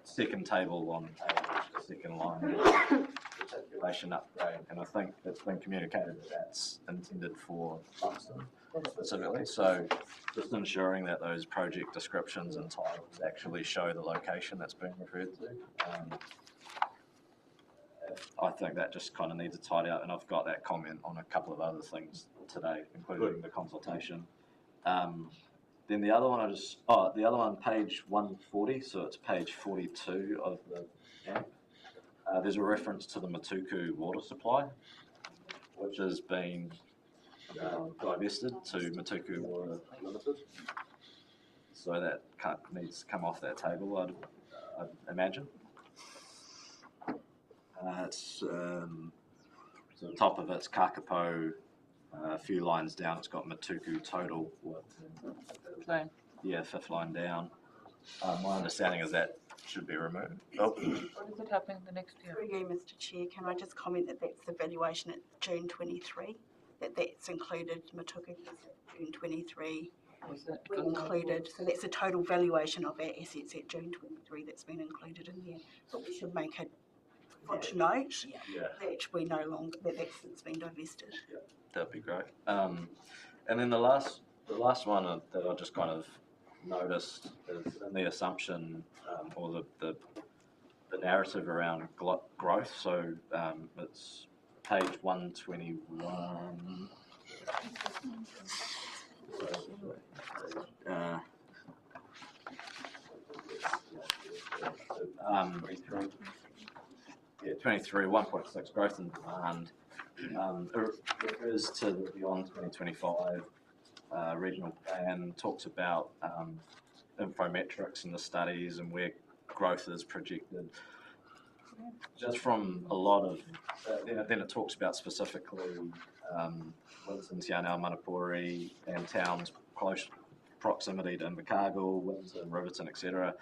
Second table on page, second line, reticulation upgrade, and I think it's been communicated that that's intended for Buxton specifically. So just ensuring that those project descriptions and titles actually show the location that's being referred to. I think that just kind of needs a tidy up, and I've got that comment on a couple of other things today, including the consultation. Then the other one, page 140, so it's page 42 of the app. There's a reference to the Matuku water supply, which has been divested to Matuku Water Limited. So that needs to come off that table, I'd imagine. So the top of it's Kakapo, a few lines down it's got Matuku total. Yeah, fifth line down. My understanding is that should be removed. What is it happening the next year? Through you, Mr. Chair, can I just comment that that's the valuation at June 23, that's included, Matuku June 23 included, so that's the total valuation of our assets at June 23 that's been included in there. But we should make a footnote that we no longer, that's been divested. That'd be great. And then the last one that I just kind of noticed is in the assumption or the narrative around growth. So it's page 121. Yeah, 23, 1.6 growth in demand. It refers to the Beyond 2025 regional plan, talks about infometrics in the studies and where growth is projected. Just from a lot of, then it talks about specifically Windsor, Te Anau, Manapuri and towns close proximity to Invercargill, Windsor, Riverton, etc.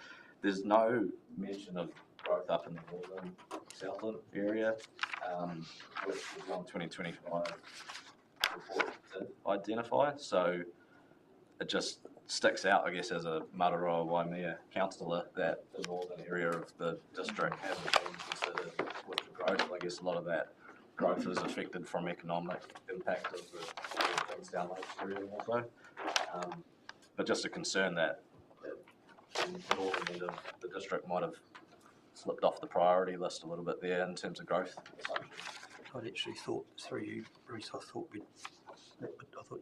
There's no mention of growth up in the northern Southland area, which the Beyond 2025 report did identify. So it just sticks out, I guess, as a Mataroa Waimea councillor that the northern area of the district hasn't been considered with the growth. I guess a lot of that growth is affected from economic impact of the Queenstown Lakes area also. But just a concern that the northern end of the district might have slipped off the priority list a little bit there in terms of growth. I'd actually thought, through you, Bruce, I thought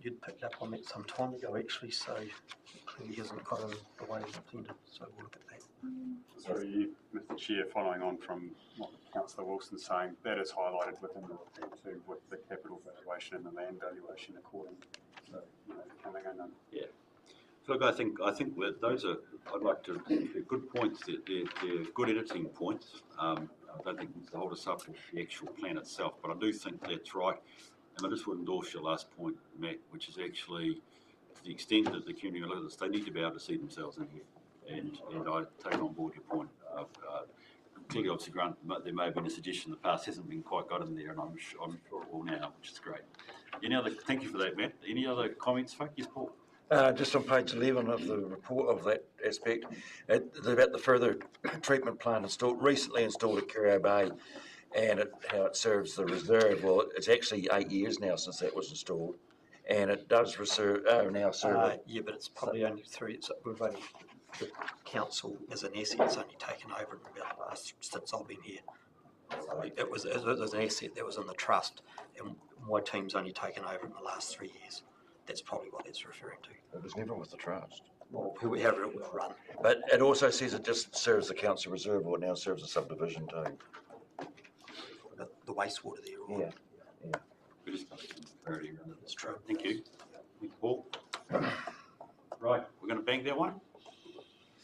you'd picked up on that some time ago actually, so it clearly hasn't gone the way intended, so we'll look at that. So you, Mr. Chair, following on from what Councillor Wilson's saying, that is highlighted within the report too, with the capital valuation and the land valuation according, so, coming in and... Yeah. Look, I think that those are, I'd like to, they're good points, they're good editing points. I don't think it's to hold us up with the actual plan itself, but I do think that's right. And I just would endorse your last point, Matt, which is actually to the extent that the community look at this, they need to be able to see themselves in here. And I take on board your point. Clearly, obviously, Grant, there may have been a suggestion in the past hasn't been quite got in there, and I'm sure it will now, which is great. Thank you for that, Matt. Any other comments, Fuck? Yes, Paul. Just on page 11 of the report of that aspect, about the further treatment plant recently installed at Curio Bay, and how it serves the reserve. Well, it's actually 8 years now since that was installed, and it does now serve. Yeah, but it's probably only the council as an asset's only taken over in about the last, since I've been here. So it was an asset that was in the trust, and my team's only taken over in the last 3 years. That's probably what it's referring to. It was never with the trust. Well, however it was run. But it also says it just serves the council reserve, or it now serves the subdivision too. The wastewater there. Yeah. That's true. Thank you. Thank you, Paul. Right, we're going to bank that one.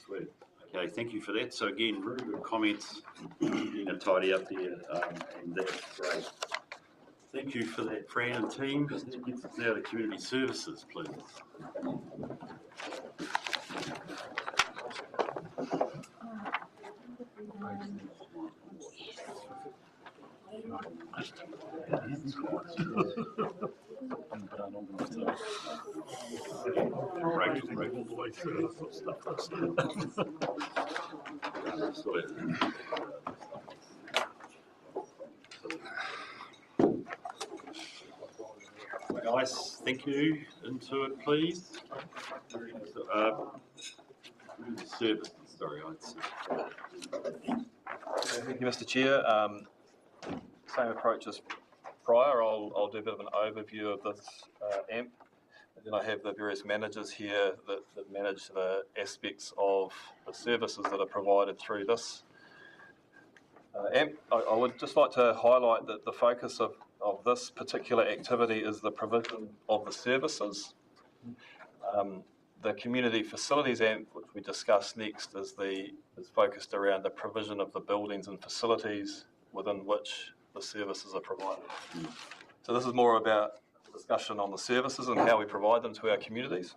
Sweet. Okay, thank you for that. So again, really good comments, getting it tidy up there, and that's great. Thank you for that, Fran and team. That gets us now to community services, please. Guys, thank you. Into it, please. Services, sorry, I'd say. Thank you, Mr. Chair. Same approach as prior. I'll do a bit of an overview of this AMP. And then I have the various managers here that manage the aspects of the services that are provided through this AMP. I would just like to highlight that the focus of this particular activity is the provision of the services. The Community Facilities AMP, which we discuss next, is focused around the provision of the buildings and facilities within which the services are provided. So this is more about discussion on the services and how we provide them to our communities,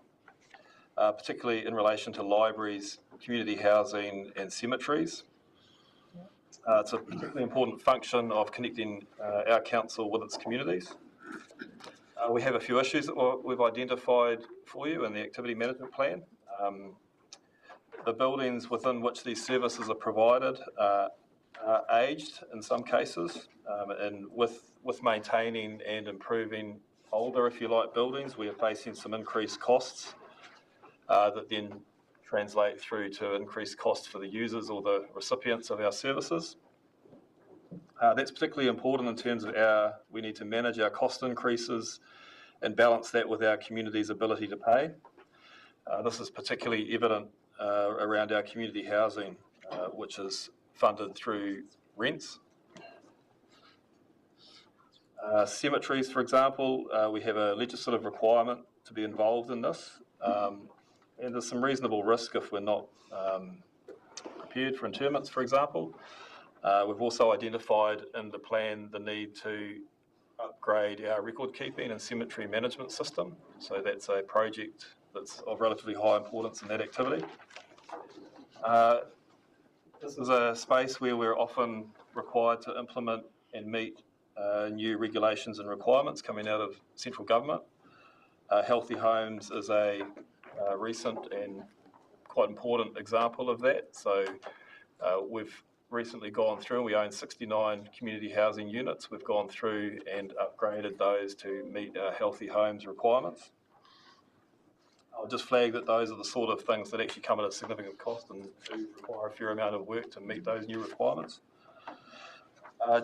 particularly in relation to libraries, community housing and cemeteries. It's a particularly important function of connecting our council with its communities. We have a few issues that we've identified for you in the activity management plan. The buildings within which these services are provided are aged in some cases, and with maintaining and improving older, if you like, buildings, we are facing some increased costs that then translate through to increased costs for the users or the recipients of our services. That's particularly important in terms of we need to manage our cost increases and balance that with our community's ability to pay. This is particularly evident around our community housing, which is funded through rents. Cemeteries, for example, we have a legislative requirement to be involved in this, and there's some reasonable risk if we're not prepared for interments, for example. We've also identified in the plan the need to upgrade our record keeping and cemetery management system. So that's a project that's of relatively high importance in that activity. This is a space where we're often required to implement and meet new regulations and requirements coming out of central government. Healthy homes is a recent and quite important example of that. So we've recently gone through, and we own 69 community housing units. We've gone through and upgraded those to meet our healthy homes requirements. I'll just flag that those are the sort of things that actually come at a significant cost and do require a fair amount of work to meet those new requirements. I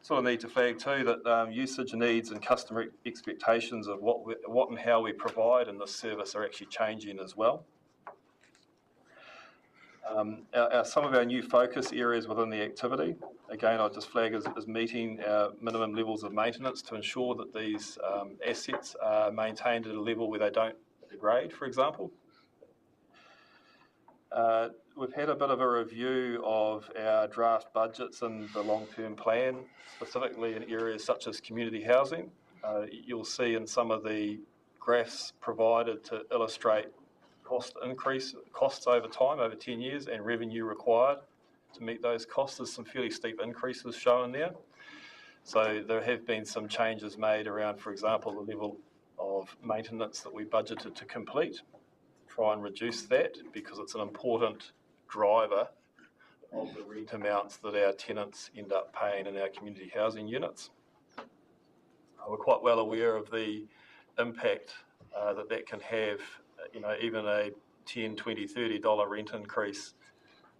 sort of need to flag too that usage needs and customer expectations of what and how we provide in this service are actually changing as well. Some of our new focus areas within the activity, again, I'll just flag as meeting our minimum levels of maintenance to ensure that these assets are maintained at a level where they don't degrade, for example. We've had a bit of a review of our draft budgets and the long-term plan, specifically in areas such as community housing. You'll see in some of the graphs provided to illustrate costs over time, over 10 years, and revenue required to meet those costs. There's some fairly steep increases shown there. So there have been some changes made around, for example, the level of maintenance that we budgeted to complete, try and reduce that because it's an important driver of the rent amounts that our tenants end up paying in our community housing units. We're quite well aware of the impact that can have, even a $10, $20, $30 rent increase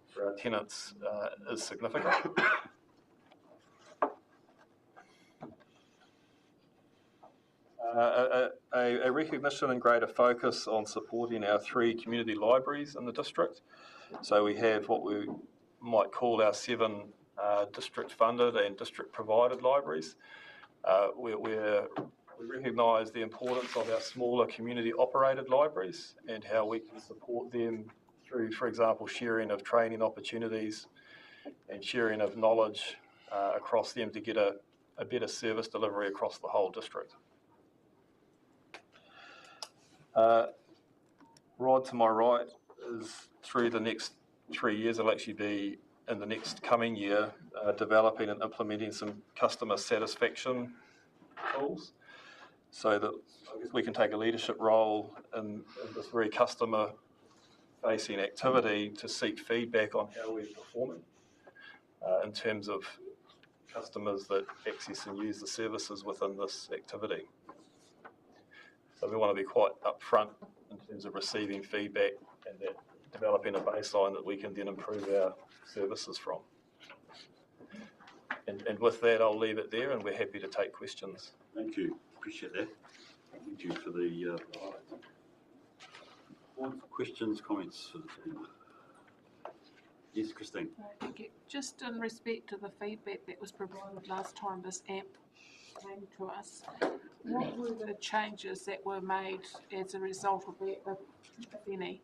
for our tenants is significant. A recognition and greater focus on supporting our 3 community libraries in the district. So we have what we might call our 7 district funded and district provided libraries. We're We recognise the importance of our smaller community-operated libraries and how we can support them through, for example, sharing of training opportunities and sharing of knowledge across them to get a better service delivery across the whole district. Right to my right is through the next 3 years, it'll actually be in the next coming year, developing and implementing some customer satisfaction tools so that we can take a leadership role in this very customer-facing activity to seek feedback on how we're performing in terms of customers that access and use the services within this activity. So we want to be quite upfront in terms of receiving feedback and that developing a baseline that we can then improve our services from. And with that, I'll leave it there and we're happy to take questions. Thank you. Appreciate that. Thank you for the questions, comments for the team. Yes, Christine. Thank you. Just in respect to the feedback that was provided last time this AMP came to us, what were the changes that were made as a result of that, if any?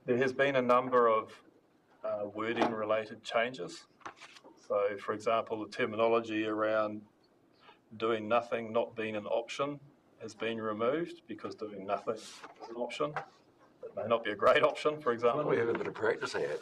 There has been a number of wording related changes. So for example, the terminology around doing nothing not being an option has been removed because doing nothing is an option. It may not be a great option, for example. We have a bit of practice here.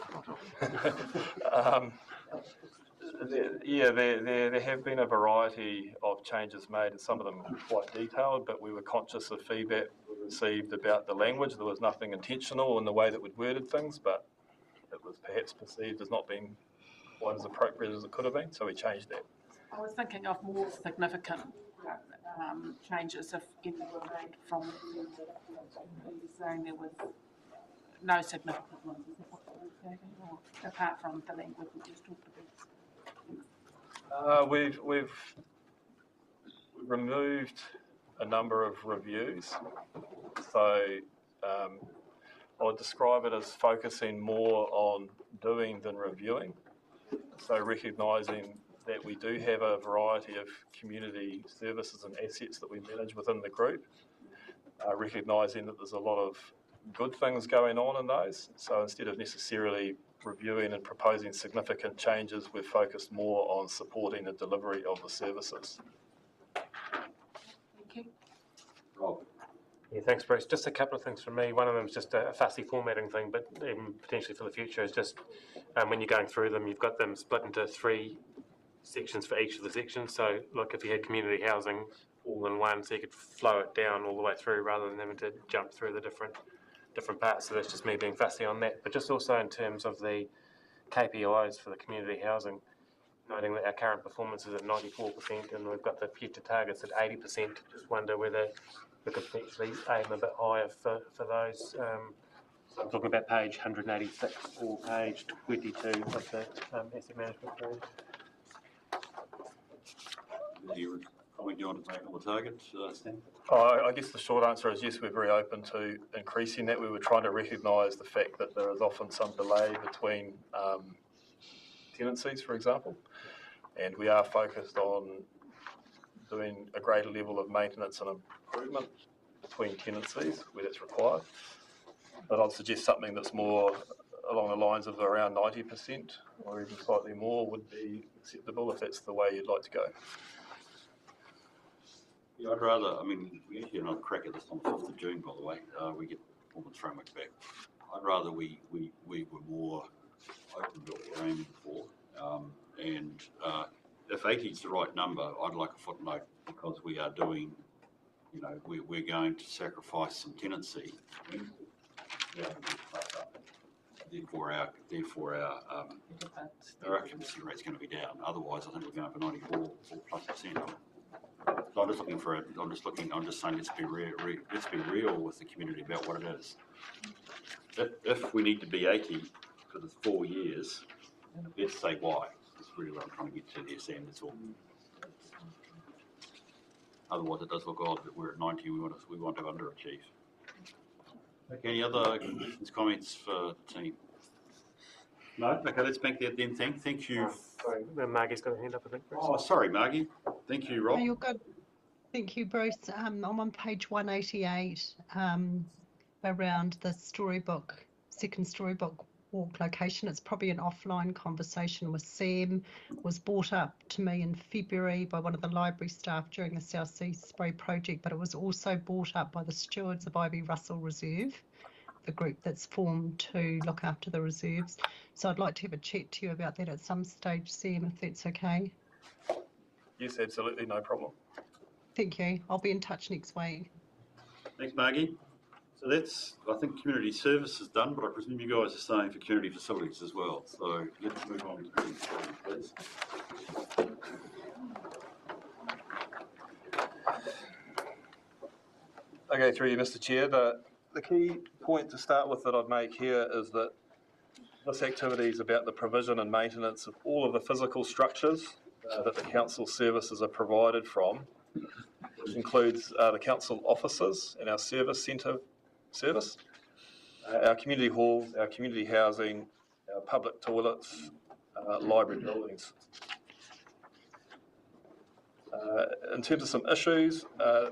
There have been a variety of changes made, and some of them quite detailed, but we were conscious of feedback we received about the language. There was nothing intentional in the way that we'd worded things, but it was perhaps perceived as not being quite as appropriate as it could have been, so we changed that. I was thinking of more significant changes, if any were made from saying there was no significant ones. Is that what you're saying, or apart from the language we just talked about? We've removed a number of reviews, so I would describe it as focusing more on doing than reviewing. So recognising that we do have a variety of community services and assets that we manage within the group, recognising that there's a lot of good things going on in those. So instead of necessarily reviewing and proposing significant changes, we've focused more on supporting the delivery of the services. Thank you. Rob. Yeah, thanks, Bruce. Just a couple of things from me. One of them is just a fussy formatting thing, but even potentially for the future is just when you're going through them, you've got them split into 3 sections for each of the sections. So, like if you had community housing all in one, so you could flow it down all the way through rather than having to jump through the different parts. So that's just me being fussy on that. But just also in terms of the KPIs for the community housing, noting that our current performance is at 94% and we've got the future targets at 80%. Just wonder whether we could potentially aim a bit higher for those. So I'm talking about page 186 or page 22 of the asset management plan. You comment you want to make on the targets, Stan? I guess the short answer is yes, we're very open to increasing that. We were trying to recognise the fact that there is often some delay between tenancies, for example, and we are focused on doing a greater level of maintenance and improvement between tenancies where that's required. But I'd suggest something that's more along the lines of around 90% or even slightly more would be acceptable if that's the way you'd like to go. Yeah, I'd rather, I mean, we actually had another crack at this on the 5th of June, by the way. We get performance framework back. I'd rather we were more open to what we're aiming for. And if 80 is the right number, I'd like a footnote because we are doing, you know, we're going to sacrifice some tenancy. Therefore our occupancy rate's going to be down. Otherwise, I think we're going for 94 or +%. So I'm just saying, let's be real with the community about what it is. If we need to be 80 for the 4 years, let's say why. That's really what I'm trying to get to there, Sam. That's all. Otherwise, it does look odd that we're at 90. We want to underachieve. Okay, any other questions, comments for the team? No? Okay, let's make that then. Thank you. Sorry, Margie's got her hand up, I think. Bruce. Oh, sorry, Margie. Thank you, Rob. No, you're good. Thank you, Bruce. I'm on page 188 around the second storybook walk location. It's probably an offline conversation with Sam. It was brought up to me in February by one of the library staff during the South Sea Spray project, but it was also brought up by the stewards of Ivy Russell Reserve, the group that's formed to look after the reserves. So I'd like to have a chat to you about that at some stage, Sam, if that's okay. Yes, absolutely, no problem. Thank you. I'll be in touch next week. Thanks, Margie. So that's, I think, community services done, but I presume you guys are staying for community facilities as well. So let's move on to community facilities, please. Okay, through you, Mr. Chair. The key point to start with that I'd make here is that this activity is about the provision and maintenance of all of the physical structures that the council services are provided from, which includes the council offices and our service centre service, our community halls, our community housing, our public toilets, library buildings. In terms of some issues,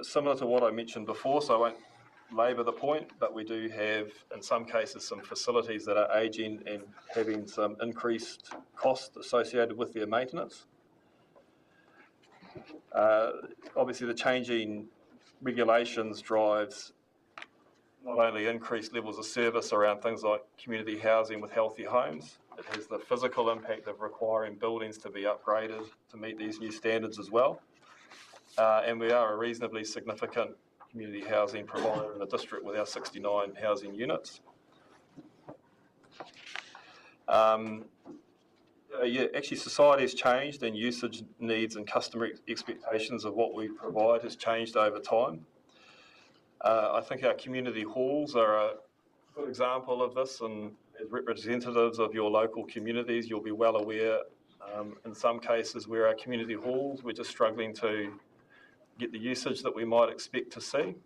similar to what I mentioned before, so I won't labour the point, but we do have, in some cases, some facilities that are ageing and having some increased cost associated with their maintenance. Obviously, the changing regulations drives not only increased levels of service around things like community housing with healthy homes, it has the physical impact of requiring buildings to be upgraded to meet these new standards as well. And we are a reasonably significant community housing provider in the district with our 69 housing units. Actually, society has changed and usage needs and customer expectations of what we provide has changed over time. I think our community halls are a good example of this, and as representatives of your local communities, you'll be well aware in some cases where our community halls, we're just struggling to get the usage that we might expect to see.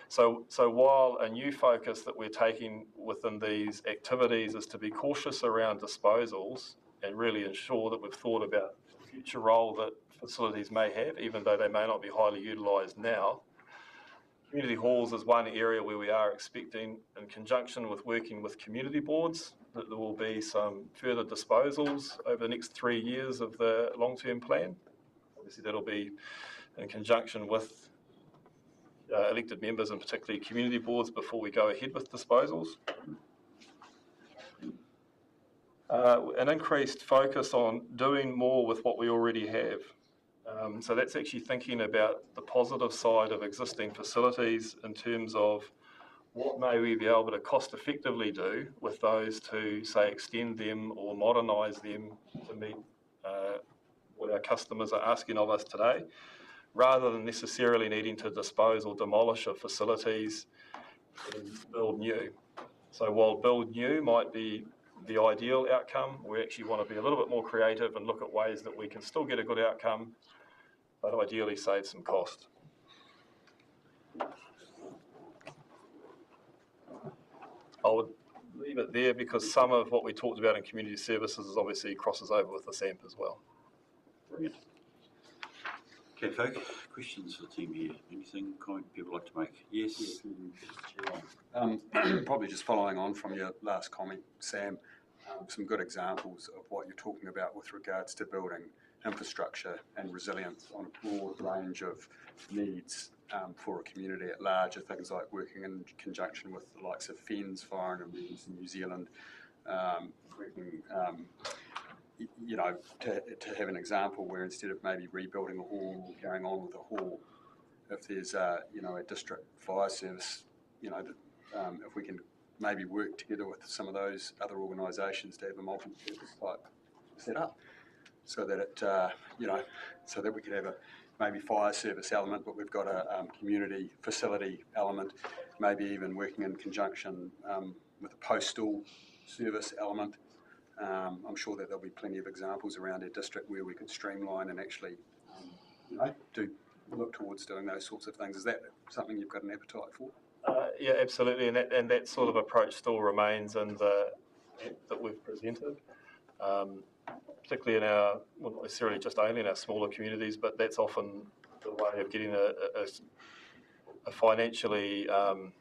So while a new focus that we're taking within these activities is to be cautious around disposals and really ensure that we've thought about the future role that facilities may have, even though they may not be highly utilised now, community halls is one area where we are expecting, in conjunction with working with community boards, that there will be some further disposals over the next 3 years of the long-term plan. Obviously, that'll be in conjunction with elected members and particularly community boards before we go ahead with disposals. An increased focus on doing more with what we already have. So that's actually thinking about the positive side of existing facilities in terms of what may we be able to cost effectively do with those to, say, extend them or modernise them to meet what our customers are asking of us today, rather than necessarily needing to dispose or demolish of facilities and build new. So while build new might be the ideal outcome, we actually want to be a little bit more creative and look at ways that we can still get a good outcome, but ideally save some cost. I would leave it there because some of what we talked about in community services obviously crosses over with the SAMP as well. Brilliant. Okay, folk, questions for the team here? Anything people like to make? Yes. Probably just following on from your last comment, Sam, some good examples of what you're talking about with regards to building infrastructure and resilience on a broad range of needs for a community at large, are things like working in conjunction with the likes of FENS, Fire and Emergency New Zealand, working to have an example where instead of maybe rebuilding a hall or going on with a hall, if there's a district fire service, if we can maybe work together with some of those other organisations to have a multi-purpose type set up, so that it, so that we could have a maybe fire service element, but we've got a community facility element, maybe even working in conjunction with a postal service element. I'm sure that there'll be plenty of examples around our district where we could streamline and actually do look towards doing those sorts of things. Is that something you've got an appetite for? Yeah, absolutely, and that sort of approach still remains in the that we've presented, particularly in our, well, not necessarily just only in our smaller communities, but that's often the way of getting a financially, an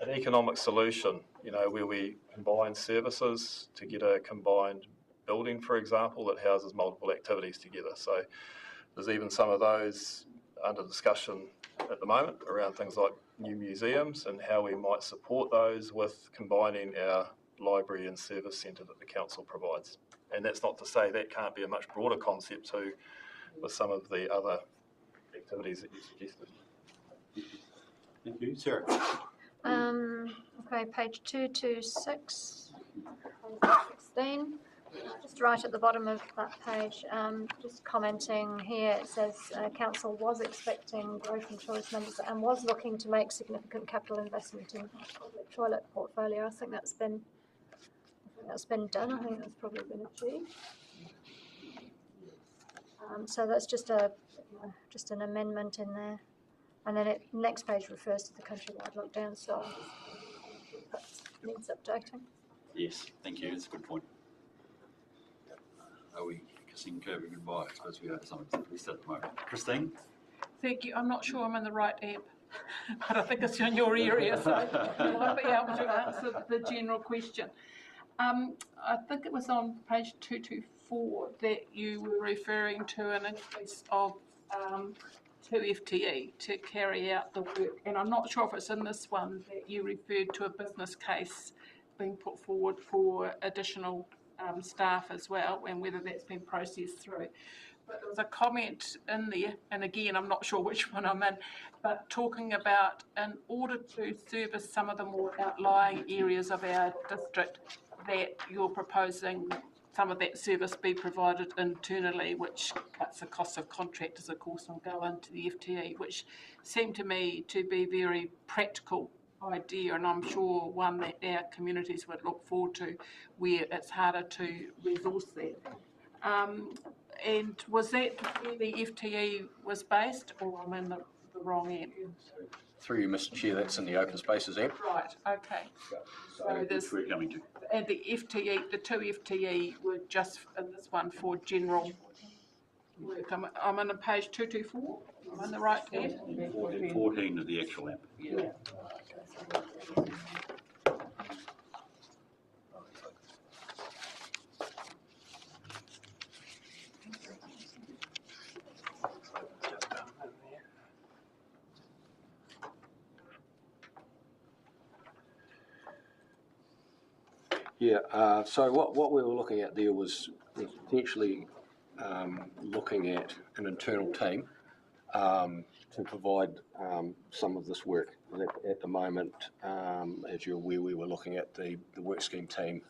economic solution, you know, where we combine services to get a combined building, for example, that houses multiple activities together. So there's even some of those under discussion at the moment around things like new museums and how we might support those with combining our library and service centre that the council provides. And that's not to say that can't be a much broader concept too, with some of the other activities that you suggested. Thank you. Sarah. Okay, page 226, page 16. Just right at the bottom of that page, just commenting here, it says council was expecting growth in tourist numbers and was looking to make significant capital investment in public toilet portfolio. I think that's been done. I think that's probably been achieved. So that's just an amendment in there, and then next page refers to the countrywide lockdown. So that needs updating. Yes, thank you. That's a good point. Are we kissing COVID goodbye? I suppose we have something at least at the moment. Christine? Thank you. I'm not sure I'm in the right app, but I think it's in your area, so you might be able to answer the general question. I think it was on page 224 that you were referring to an increase of 2 FTE to carry out the work, and I'm not sure if it's in this one that you referred to a business case being put forward for additional staff as well, and whether that's been processed through. But there was a comment in there, and again, I'm not sure which one I'm in, but talking about in order to service some of the more outlying areas of our district, that you're proposing some of that service be provided internally, which cuts the cost of contractors, of course, and go into the FTE, which seemed to me to be very practical idea, and I'm sure one that our communities would look forward to, where it's harder to resource that. And was that where the FTE was based, or I'm in the wrong end? Through you, Mr. Chair, that's in the open spaces app. Right, okay. So which we're coming to. And the FTE, the 2 FTE were just in this one for general work. I'm on page 224. I'm on the right app. 14 of the actual app. Yeah. Yeah, so what we were looking at there was potentially looking at an internal team to provide some of this work. At the moment, as you're aware, we were looking at the work scheme team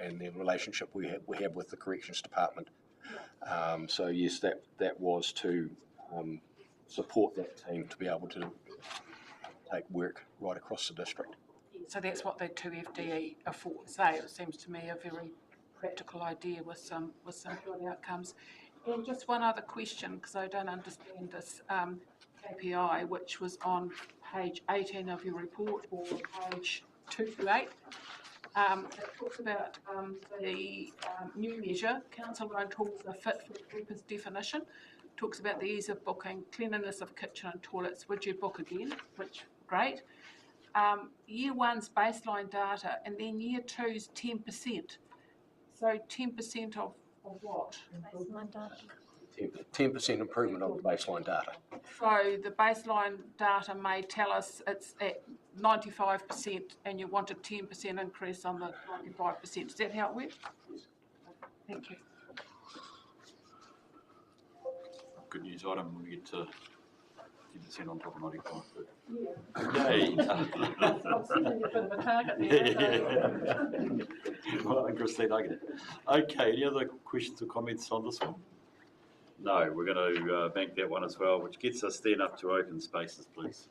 and the relationship we have with the corrections department. So yes, that was to support that team to be able to take work right across the district. So that's what the 2 FTE are for. So it seems to me a very practical idea with some good outcomes. And just one other question, because I don't understand this KPI, which was on page 18 of your report, or page 228. It talks about the new measure, council-owned halls are fit for the purpose definition. Talks about the ease of booking, cleanliness of kitchen and toilets. Would you book again? Which, great. Year one's baseline data, and then year two's 10%. So 10% of what? Baseline data. 10% improvement on the baseline data. So the baseline data may tell us it's at 95% and you want a 10% increase on the 95%. Is that how it works? Thank you. Good news item when we get to 10% on top of 95. Yeah. Yay. I'm setting a bit of a target there. Well, Christine, I get it. Okay, any other questions or comments on this one? No, we're going to bank that one as well, which gets us then up to open spaces, please.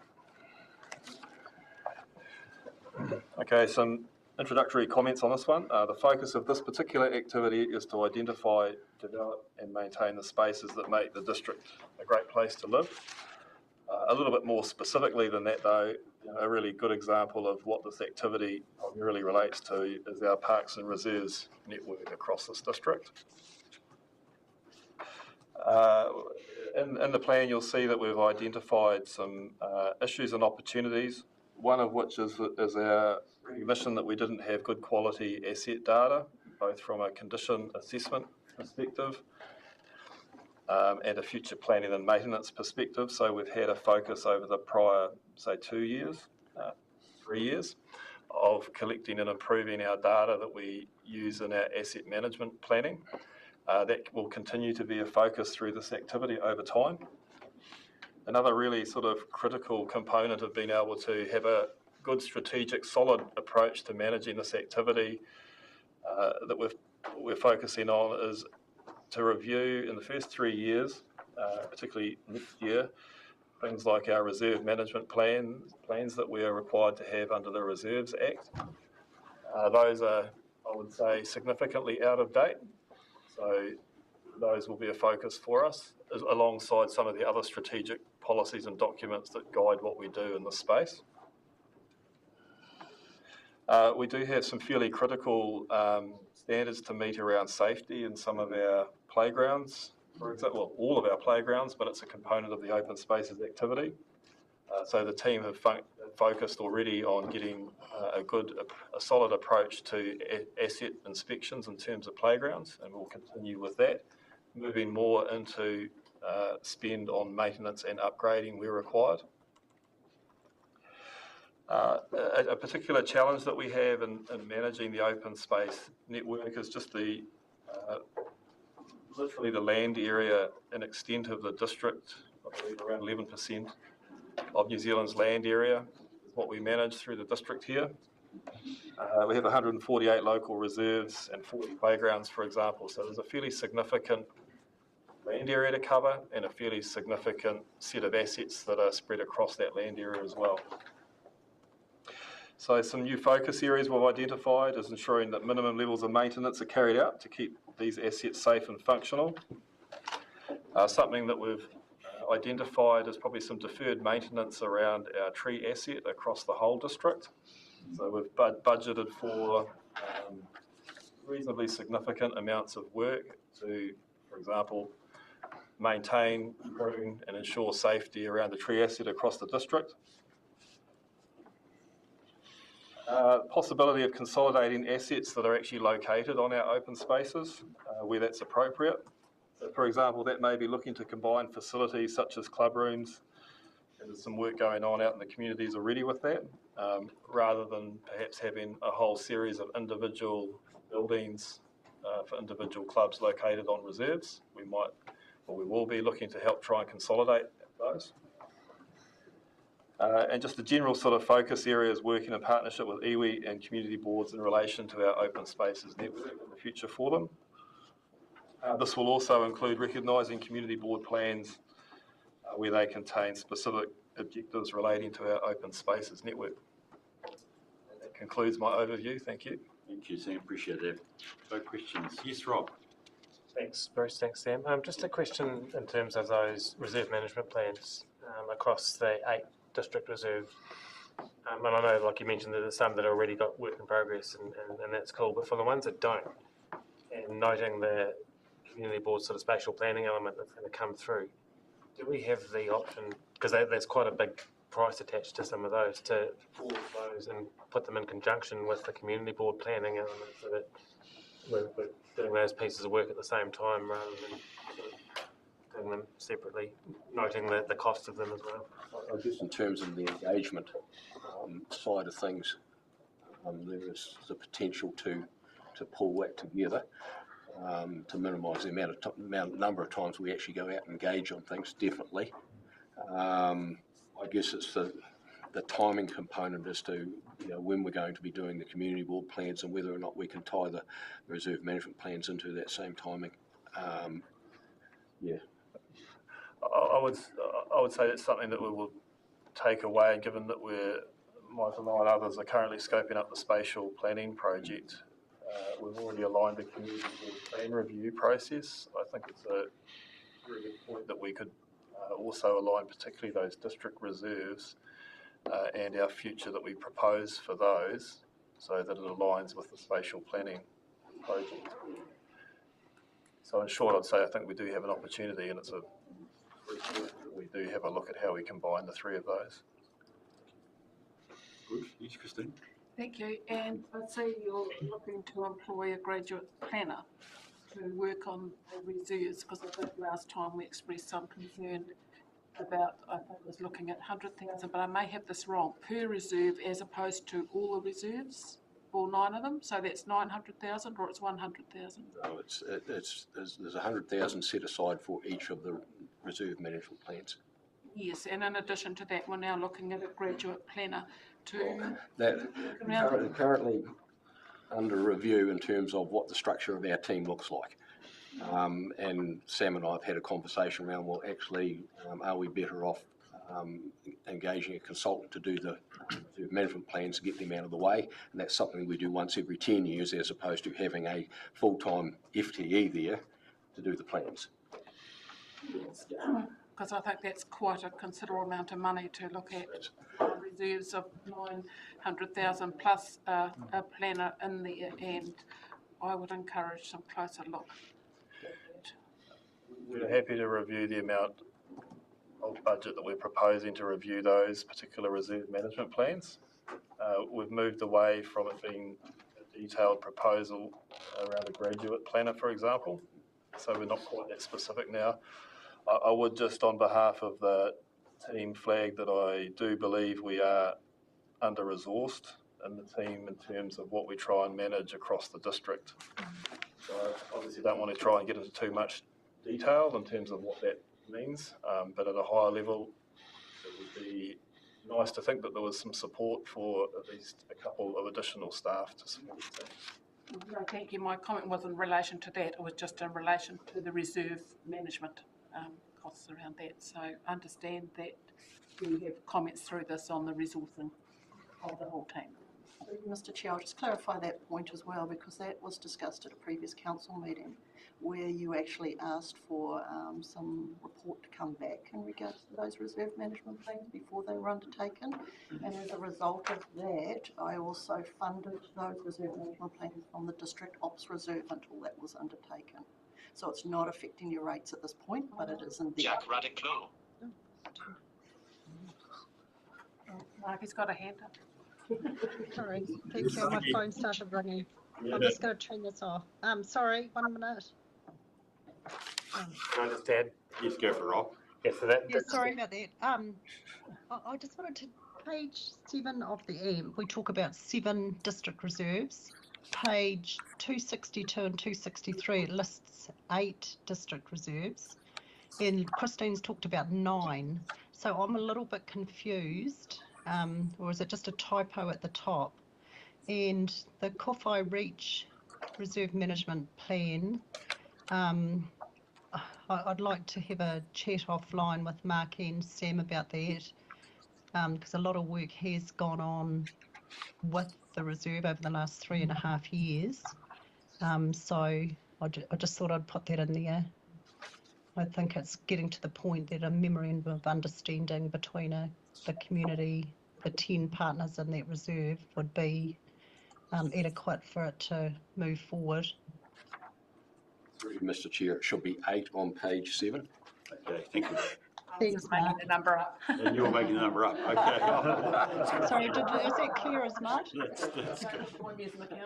Okay, some introductory comments on this one. The focus of this particular activity is to identify, develop and maintain the spaces that make the district a great place to live. A little bit more specifically than that though, a really good example of what this activity really relates to is our parks and reserves network across this district. In the plan, you'll see that we've identified some issues and opportunities, one of which is our recognition that we didn't have good quality asset data, both from a condition assessment perspective and a future planning and maintenance perspective. So we've had a focus over the prior, say, 3 years, of collecting and improving our data that we use in our asset management planning. That will continue to be a focus through this activity over time. Another really sort of critical component of being able to have a good strategic, solid approach to managing this activity that we're focusing on is to review in the first 3 years, particularly next year, things like our reserve management plans that we are required to have under the Reserves Act. Those are, I would say, significantly out of date. So those will be a focus for us, alongside some of the other strategic policies and documents that guide what we do in this space. We do have some fairly critical standards to meet around safety in some of our playgrounds, for example, well, all of our playgrounds, but it's a component of the open spaces activity. So the team have focused already on getting a solid approach to asset inspections in terms of playgrounds, and we'll continue with that, moving more into spend on maintenance and upgrading where required. A particular challenge that we have in managing the open space network is just literally the land area and extent of the district. I believe around 11% of New Zealand's land area is what we manage through the district here. We have 148 local reserves and 40 playgrounds, for example, so there's a fairly significant land area to cover and a fairly significant set of assets that are spread across that land area as well. So some new focus areas we've identified is ensuring that minimum levels of maintenance are carried out to keep these assets safe and functional. Something that we've identified is probably some deferred maintenance around our tree asset across the whole district. So we've budgeted for reasonably significant amounts of work to, for example, maintain, prune and ensure safety around the tree asset across the district. Possibility of consolidating assets that are actually located on our open spaces where that's appropriate. So for example, that may be looking to combine facilities such as club rooms, and there's some work going on out in the communities already with that, rather than perhaps having a whole series of individual buildings for individual clubs located on reserves. We will be looking to help try and consolidate those. And just the general sort of focus areas working in partnership with iwi and community boards in relation to our open spaces network in the future for them. This will also include recognising community board plans where they contain specific objectives relating to our open spaces network. That concludes my overview. Thank you. Thank you, Sam. Appreciate that. So questions? Yes, Rob. Thanks, Bruce. Thanks, Sam. Just a question in terms of those reserve management plans across the 8 district reserves. And I know, like you mentioned, there's some that already got work in progress, and that's cool. But for the ones that don't, and noting the community board sort of spatial planning element that's going to come through, do we have the option, because there's quite a big price attached to some of those, to pause those and put them in conjunction with the community board planning element, so that we're doing those pieces of work at the same time rather than sort of doing them separately, noting the cost of them as well? I guess in terms of the engagement side of things, there is the potential to pull that together to minimise the number of times we actually go out and engage on things, definitely. I guess it's the timing component as to when we're going to be doing the community board plans and whether or not we can tie the reserve management plans into that same timing. Yeah. I would say that's something that we will take away, given that Michael and others are currently scoping up the spatial planning project. We've already aligned the community board plan review process. I think it's a really good point that we could also align particularly those district reserves and our future that we propose for those, so that it aligns with the spatial planning project. So in short, I'd say I think we do have an opportunity, and we do have a look at how we combine the three of those. Good. Yes, Christine. Thank you. And I see you're looking to employ a graduate planner to work on the reserves, because I think last time we expressed some concern about, I think it was looking at 100,000, but I may have this wrong, per reserve as opposed to all the reserves, all 9 of them. So that's 900,000 or it's 100,000? No, there's 100,000 set aside for each of the reserve management plans. Yes, and in addition to that, we're now looking at a graduate planner to... That currently under review in terms of what the structure of our team looks like. And Sam and I have had a conversation around, well, actually, are we better off engaging a consultant to do the management plans to get them out of the way? And that's something we do once every 10 years, as opposed to having a full-time FTE there to do the plans. Because I think that's quite a considerable amount of money to look at. Reserves of 900,000 plus a planner in there, and I would encourage some closer look. We're happy to review the amount of budget that we're proposing to review those particular reserve management plans. We've moved away from it being a detailed proposal around a graduate planner, for example, so we're not quite that specific now. I would just, on behalf of the team, flag that I do believe we are under-resourced in the team in terms of what we try and manage across the district. So I obviously don't want to try and get into too much detail in terms of what that means, but at a higher level, it would be nice to think that there was some support for at least a couple of additional staff to support the team. No, thank you. My comment was in relation to that. It was just in relation to the reserve management costs around that. So understand that we have comments through this on the resourcing of the whole team. Mr Chair, I'll just clarify that point as well, because that was discussed at a previous council meeting where you actually asked for some report to come back in regards to those reserve management plans before they were undertaken. And as a result of that, I also funded those reserve management plans from the district ops reserve until that was undertaken. So it's not affecting your rates at this point, but it is in the... Jack Radical. Mark has got a hand up. Sorry, thank you. My phone started ringing. I'm just going to turn this off. Sorry, 1 minute. Can I just add? Yes, go for Rob. Yeah, so that. Yeah, sorry about that. I just wanted to, page 7 of the AMP, we talk about 7 district reserves. Page 262 and 263, it lists 8 district reserves. And Christine's talked about 9. So I'm a little bit confused. Or is it just a typo at the top? And the Kowhai Reach Reserve Management Plan, I'd like to have a chat offline with Mark and Sam about that, because a lot of work has gone on with the reserve over the last 3.5 years. So I just thought I'd put that in there. I think it's getting to the point that a memorandum of understanding between the community, the 10 partners in that reserve would be adequate for it to move forward. Mr Chair, it should be 8 on page 7. Okay, thank you. Thanks, making the number up. And you're making the number up, okay. Sorry, is that clear as mud? That's good.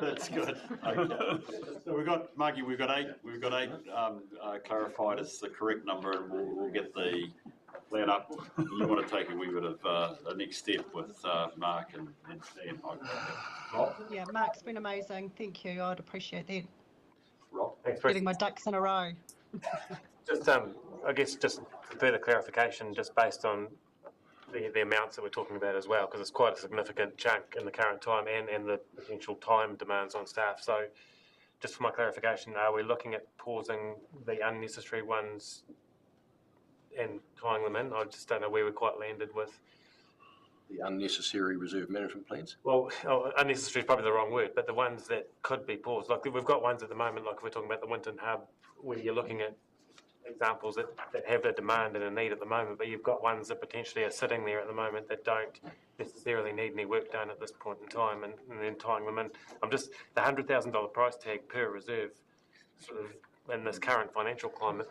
That's good. Okay. So we've got, Margie, we've got eight clarified as the correct number, and we'll get the plan up. You want to take a wee bit of a next step with Mark and Stan. Rob? Yeah, Mark's been amazing. Thank you. I'd appreciate that. Rob? Thanks, Getting my ducks in a row. Just, I guess, just further clarification, just based on the amounts that we're talking about as well, because it's quite a significant chunk in the current time and the potential time demands on staff. So, just for my clarification, are we looking at pausing the unnecessary ones and tying them in? I just don't know where we're quite landed with the unnecessary reserve management plans. Well, unnecessary is probably the wrong word, but the ones that could be paused, like we've got ones at the moment, like we're talking about the Winton Hub, where you're looking at examples that have the demand and a need at the moment, but you've got ones that potentially are sitting there at the moment that don't necessarily need any work done at this point in time, and then tying them in. I'm just, the $100,000 price tag per reserve, sort of in this current financial climate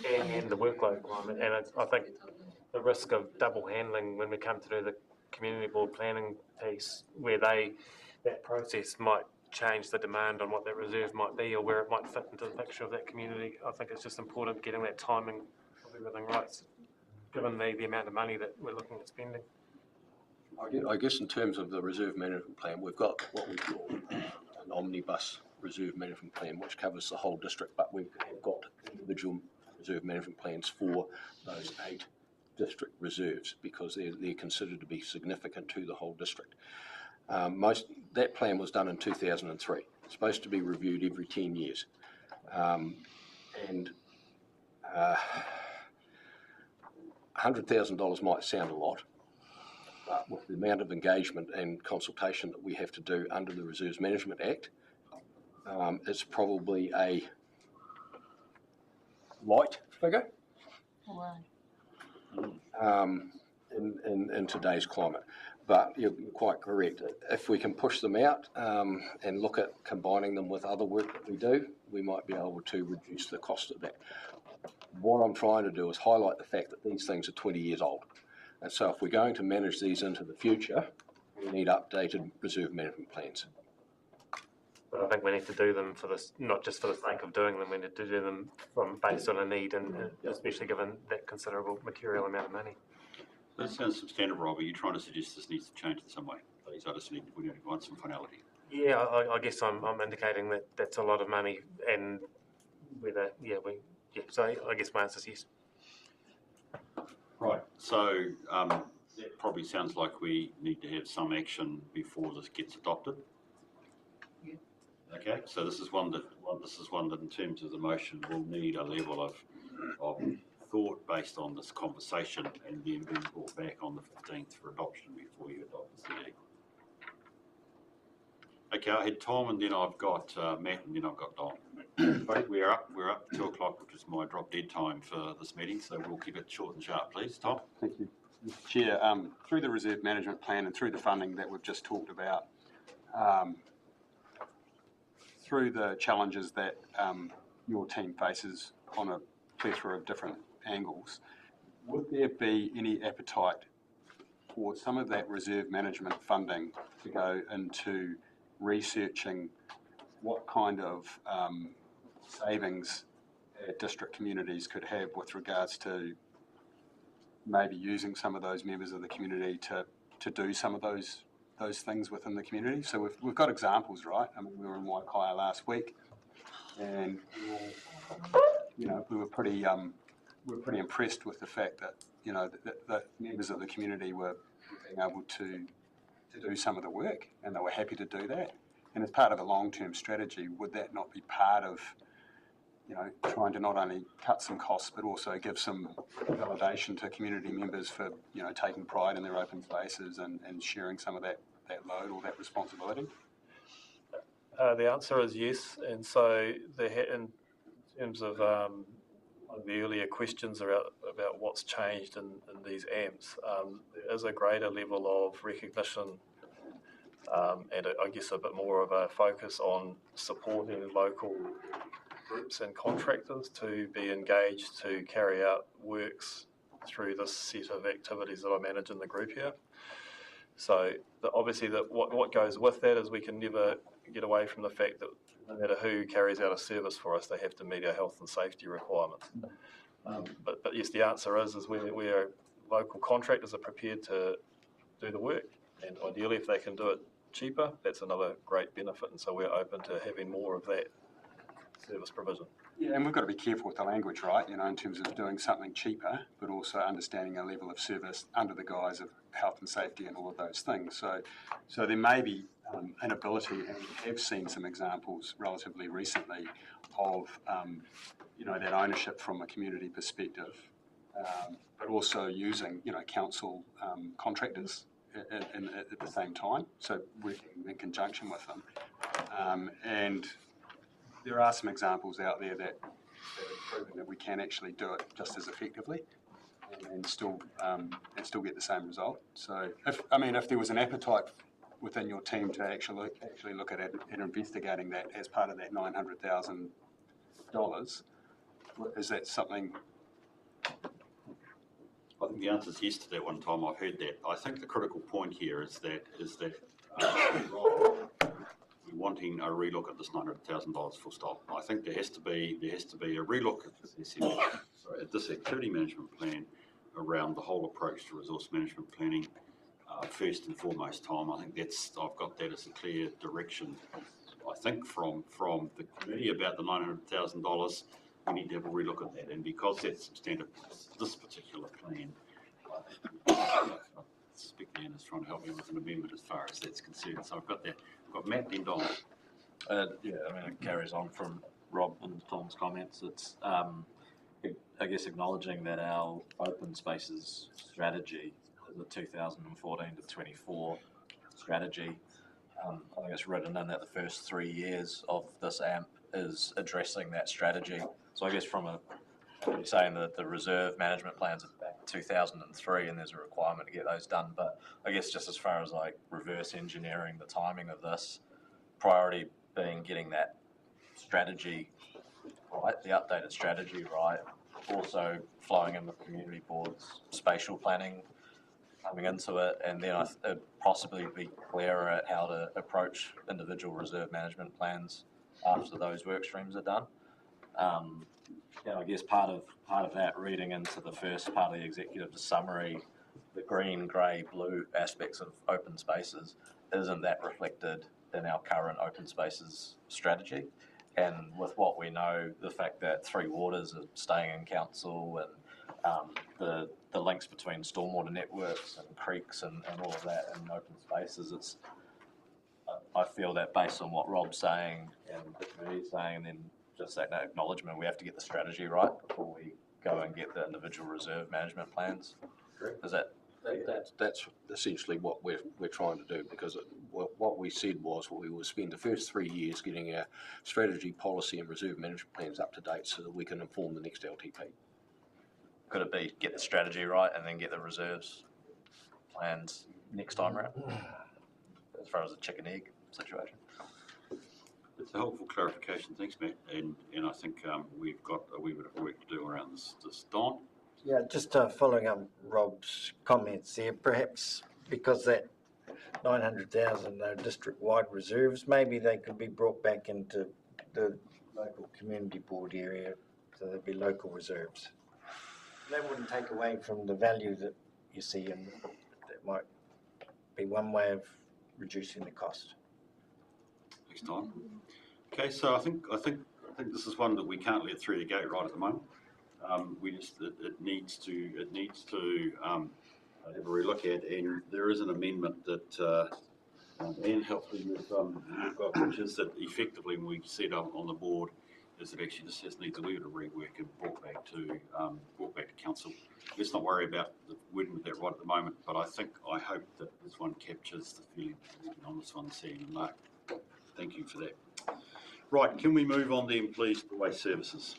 and the workload climate, and I think the risk of double handling when we come to do the community board planning piece, where that process might change the demand on what that reserve might be or where it might fit into the picture of that community. I think it's just important getting that timing of everything right, given the amount of money that we're looking at spending. I guess in terms of the reserve management plan, we've got what we call an omnibus reserve management plan, which covers the whole district, but we've got individual reserve management plans for those 8 district reserves because they're considered to be significant to the whole district. That plan was done in 2003. It's supposed to be reviewed every 10 years. And $100,000 might sound a lot, but with the amount of engagement and consultation that we have to do under the Reserves Management Act, it's probably a light figure in today's climate. But you're quite correct. If we can push them out and look at combining them with other work that we do, we might be able to reduce the cost of that. What I'm trying to do is highlight the fact that these things are 20 years old. And so if we're going to manage these into the future, we need updated reserve management plans. But I think we need to do them for this, not just for the sake of doing them, we need to do them based on a need, and especially given that considerable material amount of money. That sounds substantive, Rob. Are you trying to suggest this needs to change in some way? Please, we want some finality. Yeah, I guess I'm indicating that that's a lot of money, and whether, so I guess my answer is yes. Right, so that probably sounds like we need to have some action before this gets adopted. Yeah. Okay, so this is one that in terms of the motion will need a level of thought based on this conversation and then being brought back on the 15th for adoption before you adopt the CD. Okay, I had Tom, and then I've got Matt, and then I've got Don. We're up 2 o'clock, which is my drop dead time for this meeting, so we'll keep it short and sharp, please. Tom? Thank you. Mr. Chair, through the reserve management plan and through the funding that we've just talked about, through the challenges that your team faces on a plethora of different angles, would there be any appetite for some of that reserve management funding to go into researching what kind of savings district communities could have with regards to maybe using some of those members of the community to do some of those things within the community? So we've got examples, right? I mean, we were in Waikaia last week, and we were pretty impressed with the fact that that members of the community were being able to do some of the work, and they were happy to do that. And as part of a long-term strategy, would that not be part of trying to not only cut some costs but also give some validation to community members for taking pride in their open spaces and sharing some of that load or that responsibility? The answer is yes, and so in terms of the earlier questions about what's changed in these AMPs, there is a greater level of recognition and I guess a bit more of a focus on supporting local groups and contractors to be engaged to carry out works through this set of activities that I manage in the group here. So obviously what goes with that is we can never get away from the fact that no matter who carries out a service for us, they have to meet our health and safety requirements. But yes, the answer is where local contractors are prepared to do the work, and ideally if they can do it cheaper, that's another great benefit, and so we're open to having more of that service provision. Yeah, and we've got to be careful with the language, right? In terms of doing something cheaper, but also understanding a level of service under the guise of health and safety and all of those things. So there may be an ability, and we have seen some examples relatively recently of, that ownership from a community perspective, but also using, council contractors at the same time, so working in conjunction with them. And there are some examples out there that proving that we can actually do it just as effectively and still get the same result. So if there was an appetite within your team to actually look at it and investigating that as part of that $900,000, is that something? I think the answer is yes to that one time. I've heard that. I think the critical point here is that we're wanting a relook at this $900,000 full stop. I think there has to be a relook at this activity management plan around the whole approach to resource management planning. First and foremost, Tom, I think I've got that as a clear direction. I think from the committee about the $900,000, we need to have a relook at that. And because that's substantive, this particular plan, I suspect Anna's trying to help me with an amendment as far as that's concerned. So I've got that. I've got Matt, then Don. It carries on from Rob and Tom's comments. It's, I guess, acknowledging that our open spaces strategy, the 2014 to 24 strategy, I think it's written in that the first 3 years of this AMP is addressing that strategy. So I guess you're saying that the reserve management plans are back in 2003 and there's a requirement to get those done. But I guess just as far as like reverse engineering the timing of this, priority being getting that strategy right, the updated strategy right, also flowing in with community boards, spatial planning coming into it, and then it'd possibly be clearer at how to approach individual reserve management plans after those work streams are done. I guess part of that, reading into the first part of the executive summary, the green, grey, blue aspects of open spaces, isn't that reflected in our current open spaces strategy? And with what we know, the fact that Three Waters are staying in council and the links between stormwater networks and creeks and all of that in open spaces, I feel that based on what Rob's saying and the committee's saying, then just that acknowledgement, we have to get the strategy right before we go and get the individual reserve management plans. Is that? That's essentially what we're trying to do, because what we said was we will spend the first 3 years getting our strategy, policy and reserve management plans up to date so that we can inform the next LTP. Could it be get the strategy right and then get the reserves plans next time around, as far as the chicken egg situation? It's a helpful clarification. Thanks, Matt. And I think we've got a wee bit of work to do around this. Don? Yeah, just following up Rob's comments there, perhaps because that 900,000 district-wide reserves, maybe they could be brought back into the local community board area, so there'd be local reserves. That wouldn't take away from the value that you see, and that might be one way of reducing the cost. Thanks, Don. Okay, so I think this is one that we can't let through the gate right at the moment. It needs to have a relook at, and there is an amendment that Anne helped me with. We've got, which is that effectively when we set up on the board, is it actually just needs a little bit of rework and brought back to council. Let's not worry about the wording of that right at the moment, but I hope that this one captures the feeling on this one, Sam and Mark. Thank you for that. Right, can we move on then, please, to waste services?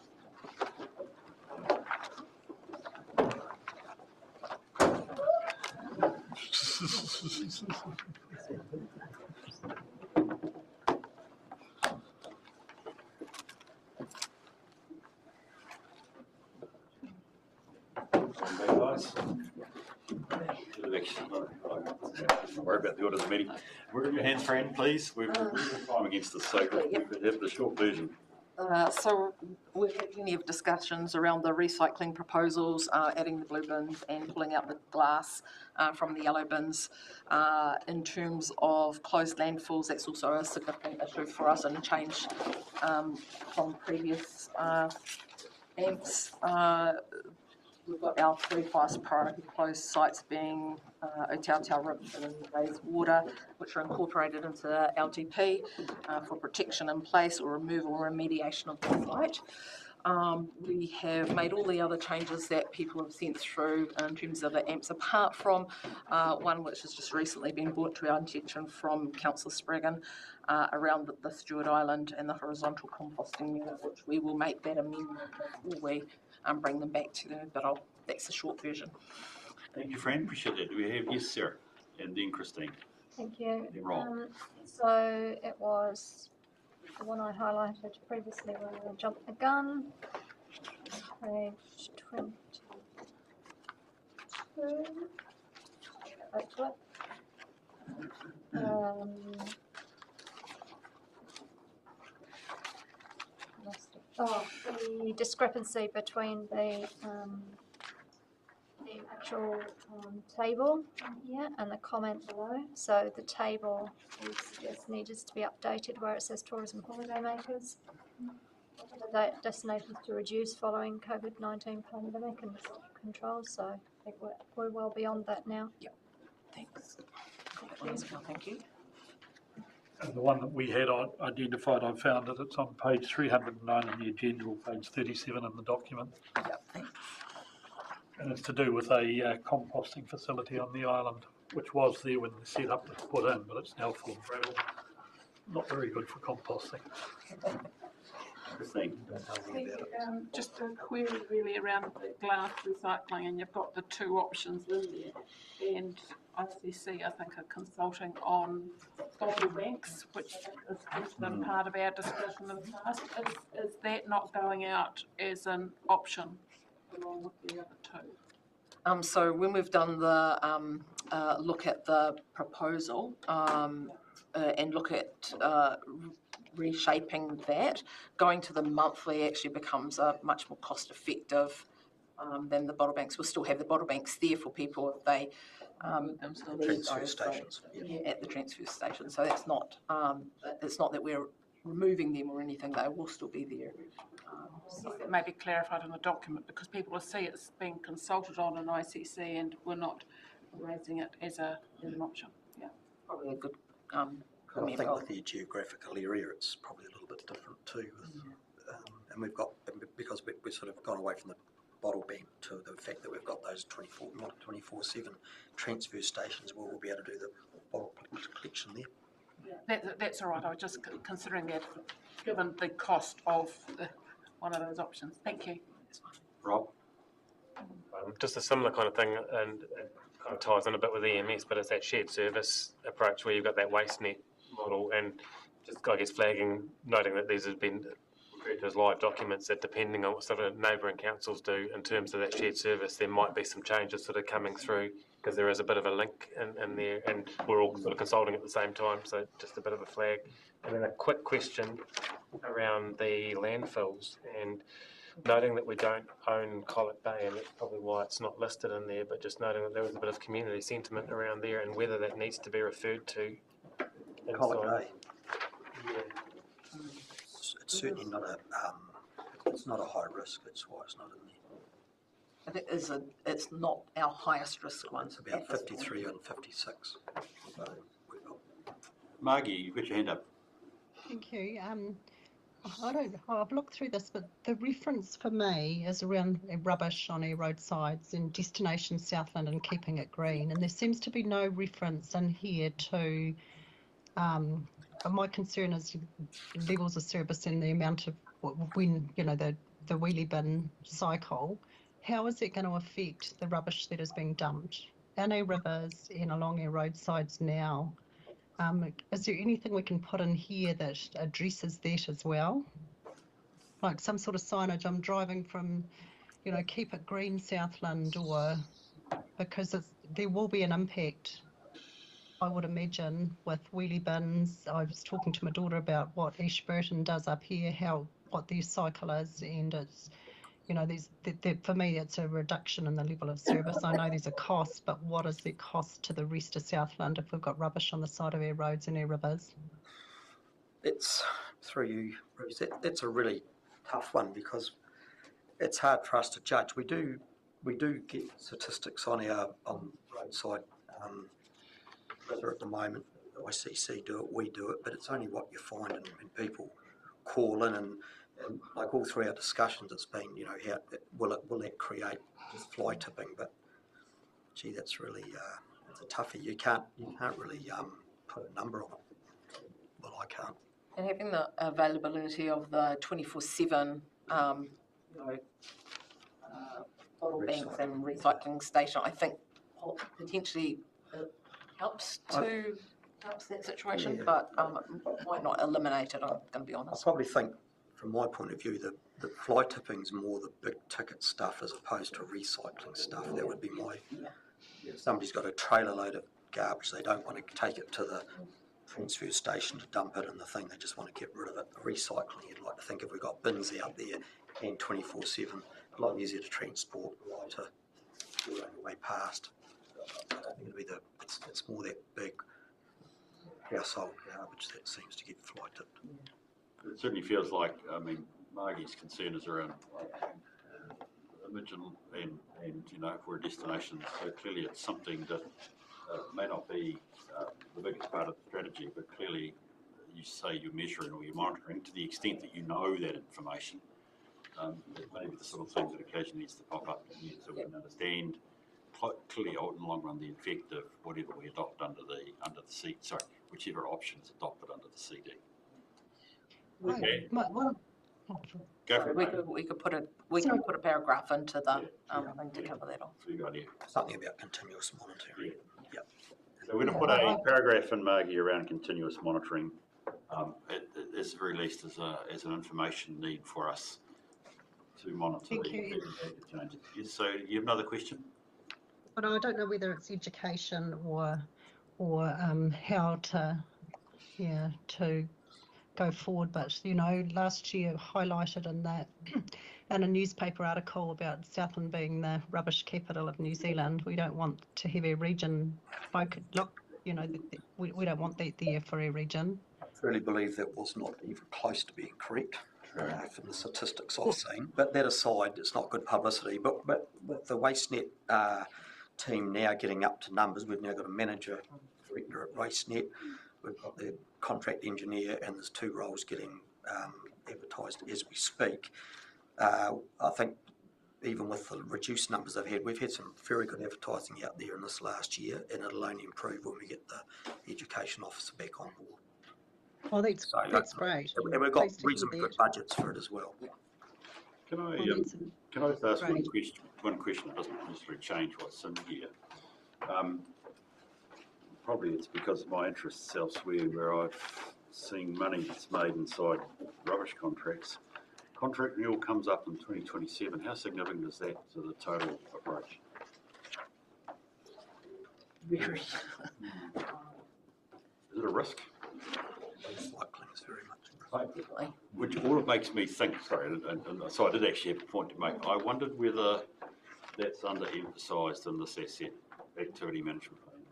Don't worry about the order of the meeting. Move your hands, friend, please. We're time against the so we could have the short version. So we've had plenty of discussions around the recycling proposals, adding the blue bins and pulling out the glass from the yellow bins. In terms of closed landfills, that's also a significant issue for us and a change from previous AMPs. We've got our three highest priority closed sites being Otautau River and Bayswater, which are incorporated into LTP for protection in place or removal or remediation of the site. We have made all the other changes that people have sent through in terms of the AMPs, apart from one which has just recently been brought to our attention from Councillor Spraggan around the Stewart Island and the horizontal composting unit, which we will make that amendment before we bring them back to them, but that's the short version. Thank you, Fran. Appreciate that. Do we have, yes, Sarah, and then Christine. Thank you. Then Rob. So it was the one I highlighted previously when I jumped the gun. Page 22. The discrepancy between the actual table here and the comment below. So the table just needs to be updated where it says tourism holidaymakers. The destinations to reduce following COVID-19 pandemic and controls. So I think we're well beyond that now. Yep. Thanks. Thank you. And the one that we had identified, I found that it's on page 309 in the agenda, or page 37 in the document. Yep, thanks. And it's to do with a composting facility on the island, which was there when the setup was put in, but it's now full of gravel. Not very good for composting. Just a query really around the glass recycling, and you've got the two options in there. And ICC, I think, are consulting on bottle banks, which has been part of our discussion in the past. Is that not going out as an option along with the other two? So when we've done the look at the proposal and look at reshaping that, going to the monthly actually becomes much more cost effective than the bottle banks. We'll still have the bottle banks there for people if they Transfer stations. at the transfer station. So that's not it's not that we're removing them or anything. They will still be there. That may be clarified in the document, because people will see it's being consulted on in ICC and we're not raising it as an option. Yeah, probably a good I think with the geographical area, it's probably a little bit different too. And we've got, because we've sort of gone away from the bottle bank to the fact that we've got those 24/7 transfer stations where we'll be able to do the bottle collection there. That's all right. I was just considering that, given the cost of one of those options. Thank you. Rob? Just a similar kind of thing, and it kind of ties in a bit with EMS, but it's that shared service approach where you've got that waste net model, and just, I guess, flagging, noting that these have been referred to as live documents, that depending on what sort of neighbouring councils do in terms of that shared service, there might be some changes sort of coming through, because there is a bit of a link in there, and we're all sort of consulting at the same time, so just a bit of a flag. And then a quick question around the landfills, and noting that we don't own Collett Bay, and that's probably why it's not listed in there, but just noting that there was a bit of community sentiment around there and whether that needs to be referred to. Collett Bay. Yeah. It's certainly not it's not a high risk, that's why it's not in there. It's not our highest risk one. It's about 53 and 56. So Margie, you've got your hand up. Thank you. I've looked through this, but the reference for me is around rubbish on our roadsides and destination Southland and keeping it green. And there seems to be no reference in here to, my concern is levels of service and the amount of, when, you know, the wheelie bin cycle, how is it going to affect the rubbish that is being dumped in our rivers and along our roadsides now? Is there anything we can put in here that addresses that as well? Like some sort of signage, I'm driving from, you know, keep it green Southland, or because there will be an impact, I would imagine, with wheelie bins. I was talking to my daughter about what Ashburton does up here, what their cycle is, and it's, you know, for me, it's a reduction in the level of service. I know there's a cost, but what is the cost to the rest of Southland if we've got rubbish on the side of our roads and our rivers? it's, through you, Bruce, that's a really tough one, because it's hard for us to judge. We do get statistics on roadside weather at the moment. ICC do it, we do it, but it's only what you find, and people call in, and And like all through our discussions, it's been, you know, how will that create just fly tipping? But gee, that's really it's a toughie. You can't really put a number on it. Well, I can't. And having the availability of the 24/7, bottle banks and recycling station, I think potentially helps that situation, but might not eliminate it. I'm going to be honest. I probably think, from my point of view, the fly tipping's more the big ticket stuff as opposed to recycling stuff. That would be my. If somebody's got a trailer load of garbage, they don't want to take it to the transfer station to dump it in the thing. They just want to get rid of it. The recycling, you'd like to think if we've got bins out there and 24/7, a lot easier to transport, lighter, all the way past. I don't think it'd be it's more that big household garbage that seems to get fly tipped. It certainly feels like, I mean, Margie's concern is around image and you know, if we're a destination, so clearly it's something that may not be the biggest part of the strategy, but clearly you say you're measuring or you're monitoring to the extent that you know that information. It may be the sort of thing that occasionally needs to pop up so we can understand clearly in the long run the effect of whatever we adopt under the seat. Sorry, whichever option is adopted under the CD. Okay. Go for it. We could put a paragraph into the thing to cover that off. Good idea. Something about continuous monitoring. Yeah. So we're going to put a paragraph in, Margie, around continuous monitoring. At the very least, as an information need for us to monitor the changes. Yes, so you have another question? But I don't know whether it's education or how to go forward. But you know, last year highlighted in that in a newspaper article about Southland being the rubbish capital of New Zealand. We don't want to have a region look. You know, we don't want that there for a region. I truly believe that was not even close to being correct from the statistics I've seen. But that aside, it's not good publicity. But with the WasteNet team now getting up to numbers, we've now got a manager, director at WasteNet, we've got the contract engineer, and there's 2 roles getting advertised as we speak. I think even with the reduced numbers they've had, we've had some very good advertising out there in this last year, and it'll only improve when we get the education officer back on board. Oh, that's great. And we've got reasonably good budgets for it as well. Can I just ask one question that doesn't necessarily change what's in here? Probably it's because of my interests elsewhere where I've seen money that's made inside rubbish contracts. Contract renewal comes up in 2027. How significant is that to the total approach? Very. Is it a risk? Recycling is very much a risk. Which all it makes me think, sorry, and so I did actually have a point to make. I wondered whether that's underemphasised in this asset activity management plan.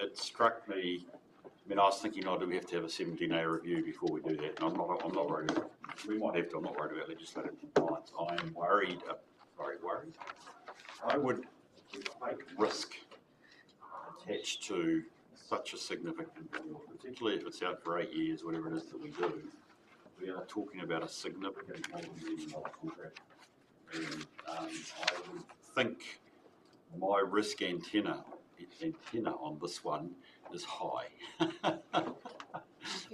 It struck me. I mean, I was thinking, do we have to have a 17A review before we do that? And I'm not worried about it. We might have to. I'm not worried about legislative compliance. I'm worried. Worried. I would take risk attached to such a significant deal, particularly if it's out for 8 years, whatever it is that we do. We are talking about a significant multi-million-dollar contract, and I would think my risk antenna on this one is high.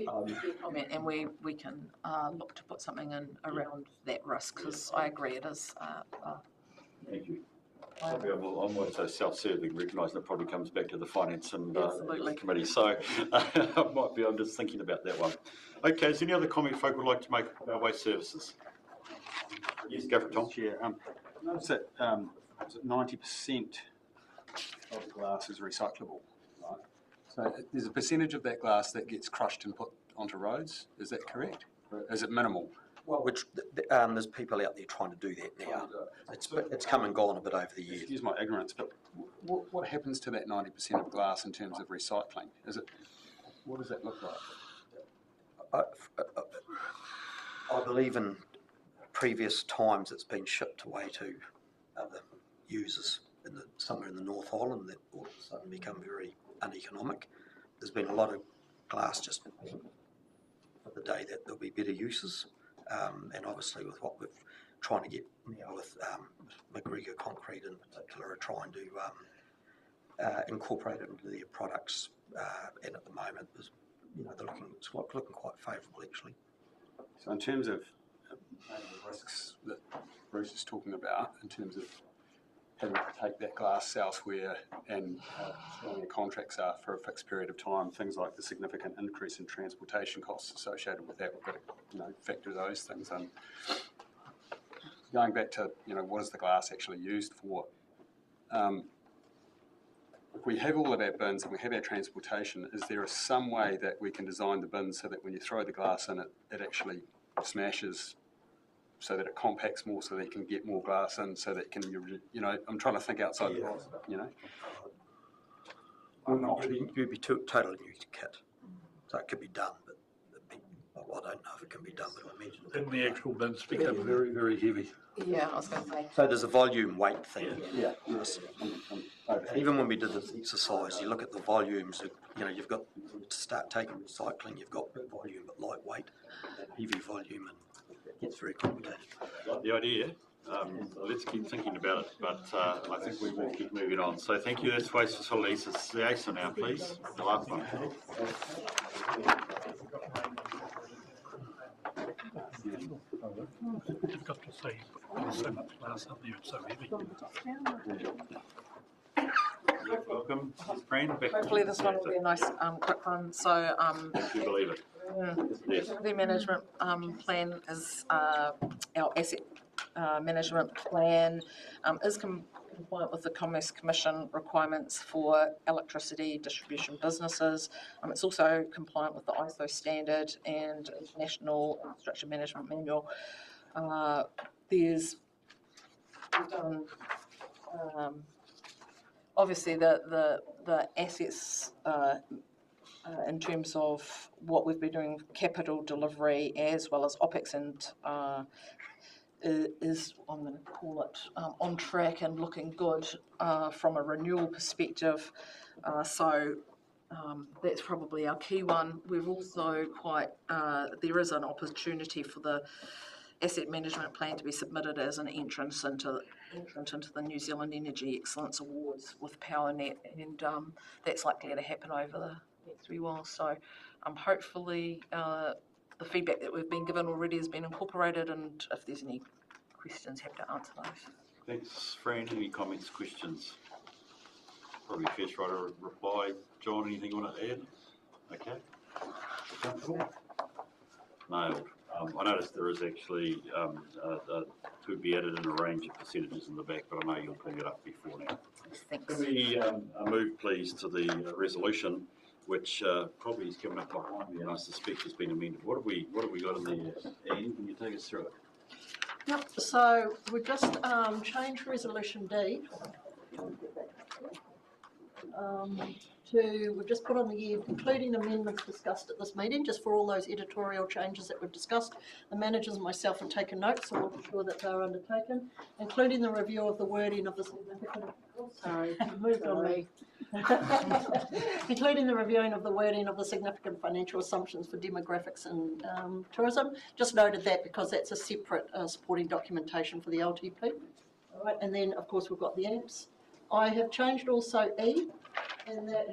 Comment, and we can look to put something in around that risk, because I agree it is. Thank you. Probably I'm also self-serving, recognising it probably comes back to the finance and committee. So I'm just thinking about that one. Okay, is there any other comment folk would like to make about waste services? Yes, go for it, Tom. Chair, notice that 90% of glass is recyclable, right? So there's a percentage of that glass that gets crushed and put onto roads. Is that correct? Or is it minimal? Well, there's people out there trying to do that now. It's come and gone a bit over the years. Excuse my ignorance, but what happens to that 90% of glass in terms of recycling? What does that look like? I believe in previous times it's been shipped away to other users somewhere in the North Island that all of a sudden become very uneconomic. There's been a lot of glass just the day that there'll be better uses. And obviously with what we're trying to get now with McGregor Concrete in particular, are trying to incorporate it into their products. And at the moment, it's looking quite favourable actually. So in terms of the risks that Bruce is talking about, in terms of having to take that glass elsewhere and how strong your contracts are for a fixed period of time, things like the significant increase in transportation costs associated with that, we've got to factor those things in. Going back to what is the glass actually used for? If we have all of our bins and we have our transportation, is there some way that we can design the bins so that when you throw the glass in, it actually smashes, so that it compacts more, so that you can get more glass in, so that it can, I'm trying to think outside the box, You'd be totally new to kit, so it could be done, but I don't know if it can be done, but I imagine. Then the actual bins become very, very heavy. Yeah, I was going to say. So there's a volume weight thing. Yeah. Yes. Even when we did this exercise, you look at the volumes, you've got to start taking recycling, you've got big volume but lightweight, heavy volume, and it gets very complicated. Like the idea. Let's keep thinking about it, but I think we will keep moving on. So thank you. That's Waste Facilities. It's the ASA now, please. The last one. You've got to see there's so much glass up there, it's so heavy. Welcome, Fran. Hopefully this one will be a nice quick one. So if you believe it. Yes. The management plan is our asset management plan is compliant with the Commerce Commission requirements for electricity distribution businesses. It's also compliant with the ISO standard and International Infrastructure Management Manual. We've done obviously the assets in terms of what we've been doing, capital delivery as well as OPEX, and is, I'm going to call it, on track and looking good from a renewal perspective. So that's probably our key one. We've also there is an opportunity for the asset management plan to be submitted as an entrant into the New Zealand Energy Excellence Awards with PowerNet, and that's likely to happen over the next wee while. So hopefully the feedback that we've been given already has been incorporated, and if there's any questions, happy to answer those. Thanks, Fran. Any comments, questions? Probably first right to reply. John, anything you want to add? Okay. Comfortable? Nailed. I noticed there is actually to be added in a range of percentages in the back, but I know you'll bring it up before now. Thanks. Can we move, please, to the resolution, which probably is coming up behind me, and I suspect has been amended. What have we got in there? Ian, can you take us through it? Yep, so we've just changed Resolution D we've just put on the year, including amendments discussed at this meeting, just for all those editorial changes that we've discussed. The managers and myself have taken notes, so we'll be sure that they're undertaken, including the review of the wording of the significant, moved on me. Including the reviewing of the wording of the significant financial assumptions for demographics and tourism. Just noted that because that's a separate supporting documentation for the LTP. All right, and then of course we've got the AMPs. I have changed also E, in that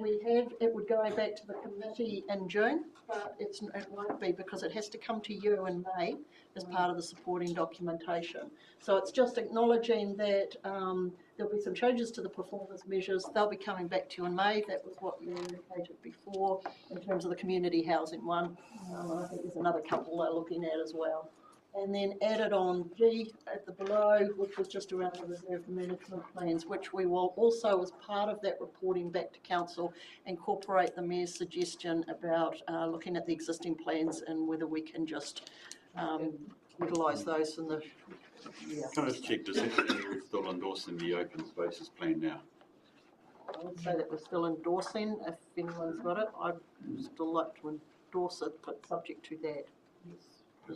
it would go back to the committee in June, but it won't be because it has to come to you in May as part of the supporting documentation. So it's just acknowledging that there'll be some changes to the performance measures. They'll be coming back to you in May. That was what you indicated before in terms of the community housing one. I think there's another couple they're looking at as well. And then added on G at the below, which was just around the reserve management plans, which we will also, as part of that reporting back to council, incorporate the mayor's suggestion about looking at the existing plans and whether we can just utilise those in the. Yeah. Can I just check, does that mean we're still endorsing the open spaces plan now? I would say that we're still endorsing. If anyone's got it, I'd still like to endorse it, but subject to that. Yes.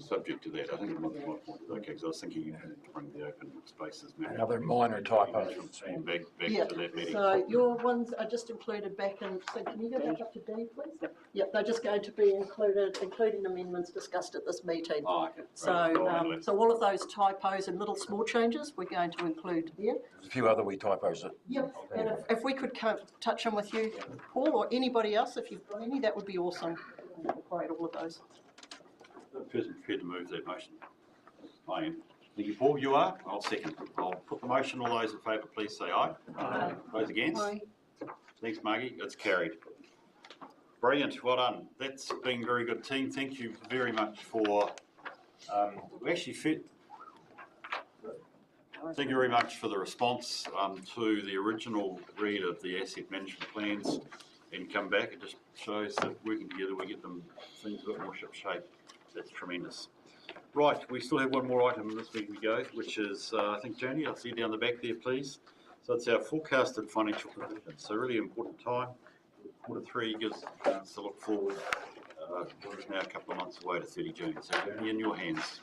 Subject to that, I think my point is okay, because I was thinking you had to bring the open spaces. Another minor typo. Back yeah. to that meeting. So your ones are just included back in, so can you go back up to D, please? Yep. Yep, they're just going to be included, including amendments discussed at this meeting. Oh, okay. So, so all of those typos and little small changes we're going to include here. There's a few other wee typos that. Yep, and if we could touch on with you, Paul, or anybody else, if you've got any, that would be awesome. Incorporate all of those. The person prepared to move that motion. I am. Thank you, Paul. You are? I'll second. I'll put the motion. All those in favour, please say aye. Aye. Those against? Aye. Thanks, Margie. It's carried. Brilliant. Well done. That's been a very good team. Thank you very much for. We actually fit. Thank you very much for the response to the original read of the asset management plans and come back. It just shows that working together we get them things a bit more ship shape. That's tremendous. Right, we still have one more item this week we go, which is, I think, Janie, I'll see you down the back there, please. So it's our forecasted financial position. So really important time. Q3 gives us a chance to look forward. We're now a couple of months away to 30 June. So Janie, in your hands.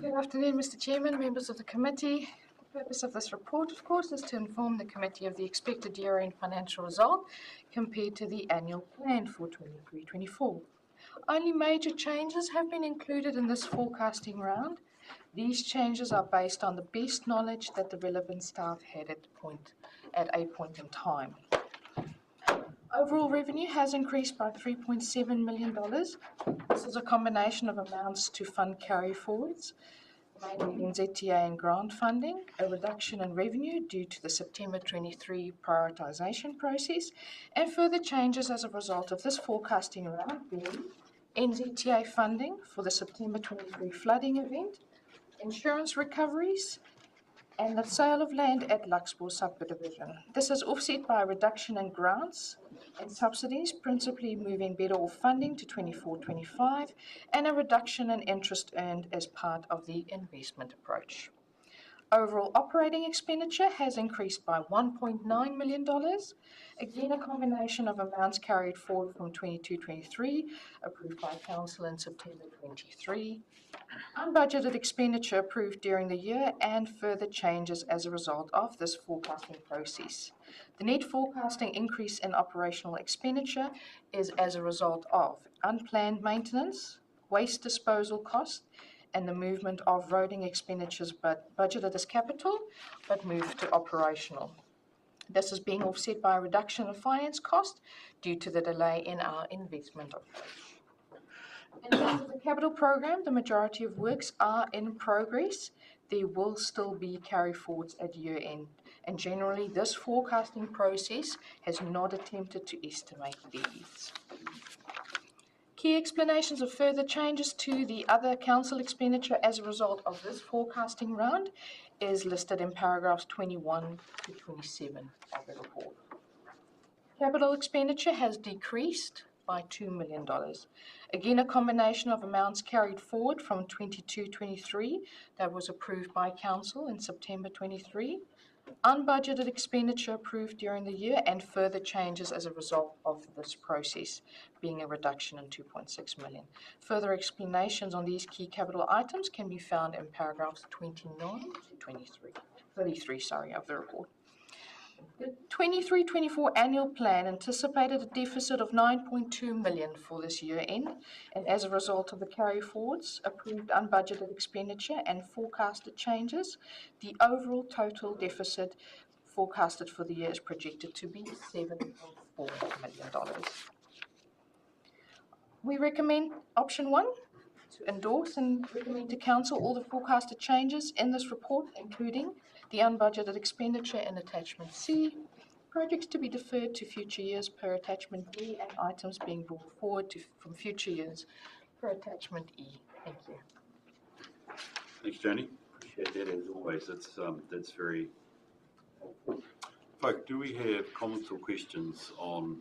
Good afternoon, Mr. Chairman, members of the committee. The purpose of this report, of course, is to inform the committee of the expected year-end financial result compared to the annual plan for 23-24. Only major changes have been included in this forecasting round. These changes are based on the best knowledge that the relevant staff had at a point in time. Overall revenue has increased by $3.7 million. This is a combination of amounts to fund carry forwards, mainly NZTA and grant funding, a reduction in revenue due to the September 23 prioritisation process, and further changes as a result of this forecasting round being NZTA funding for the September 23 flooding event, insurance recoveries, and the sale of land at Luxmore subdivision. This is offset by a reduction in grants and subsidies, principally moving better off funding to 24-25, and a reduction in interest earned as part of the investment approach. Overall operating expenditure has increased by $1.9 million. Again, a combination of amounts carried forward from 22-23, approved by Council in September 23, unbudgeted expenditure approved during the year, and further changes as a result of this forecasting process. The net forecasting increase in operational expenditure is as a result of unplanned maintenance, waste disposal costs, and the movement of roading expenditures but budgeted as capital but moved to operational. This is being offset by a reduction of finance cost due to the delay in our investment approach. In terms of the capital program, the majority of works are in progress. There will still be carry forwards at year end, and generally this forecasting process has not attempted to estimate these. Key explanations of further changes to the other council expenditure as a result of this forecasting round is listed in paragraphs 21 to 27 of the report. Capital expenditure has decreased by $2 million. Again, a combination of amounts carried forward from 22-23 that was approved by council in September 23, unbudgeted expenditure approved during the year, and further changes as a result of this process, being a reduction in $2.6 million. Further explanations on these key capital items can be found in paragraphs 29 to 33 of the report. The 23-24 annual plan anticipated a deficit of $9.2 million for this year end, and as a result of the carry forwards, approved unbudgeted expenditure and forecasted changes, the overall total deficit forecasted for the year is projected to be $7.4 million. We recommend option 1 to endorse and recommend to council all the forecasted changes in this report, including the unbudgeted expenditure in attachment C, projects to be deferred to future years per attachment D, and items being brought forward from future years per attachment E. Thank you. Thanks, Janie. Appreciate that as always. That's very helpful. Folk, do we have comments or questions on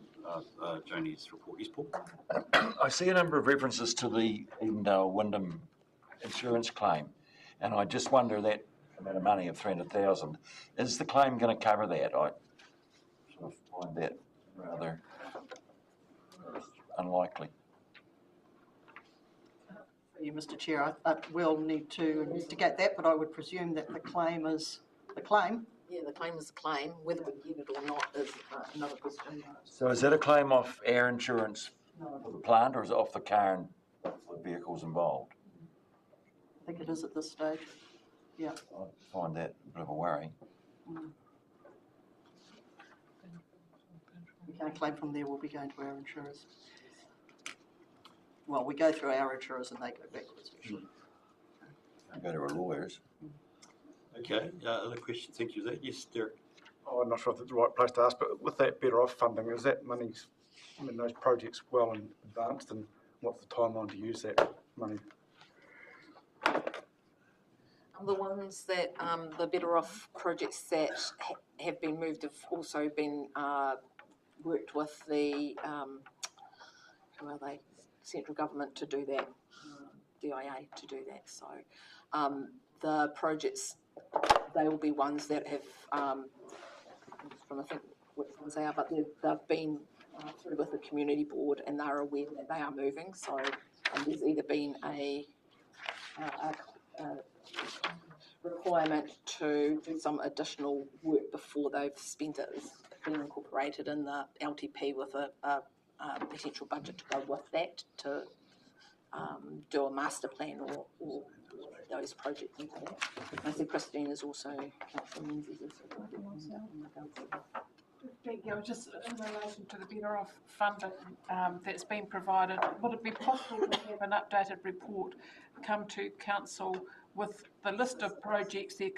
Janie's report? Yes, Paul? I see a number of references to the Edendale-Wyndham insurance claim, and I just wonder that amount of money of $300,000, is the claim going to cover that? I sort of find that rather unlikely. For you, Mr. Chair, I will need to investigate that, but I would presume that the claim is the claim. Yeah, the claim is the claim. Whether we get it or not is another question. So is that a claim off our insurance For the plant, or is it off the car and the vehicles involved? I think it is at this stage. Yeah. I find that a bit of a worry. We can't claim from there, we'll be going to our insurers. Well, we go through our insurers and they go backwards, actually. Go to our lawyers. Okay, other questions? Thank you. Is that yes, Derek? Oh, I'm not sure if it's the right place to ask, but with that Better Off funding, is that money, I mean, those projects well in advanced, and what's the timeline to use that money? The ones that, the Better Off projects that have been moved have also been worked with the, who are they, central government to do that, DIA to do that. So the projects, they will be ones that have, I'm trying to think which ones they are, but they've been through with the community board and they're aware that they are moving. So there's either been a requirement to do some additional work before they've spent it. It's been incorporated in the LTP with a potential budget to go with that to do a master plan or those projects into that. I think Christine is also, Councillor Menzies is Yeah, just in relation to the Better Off funding that's been provided, would it be possible to have an updated report come to council with the list of projects, the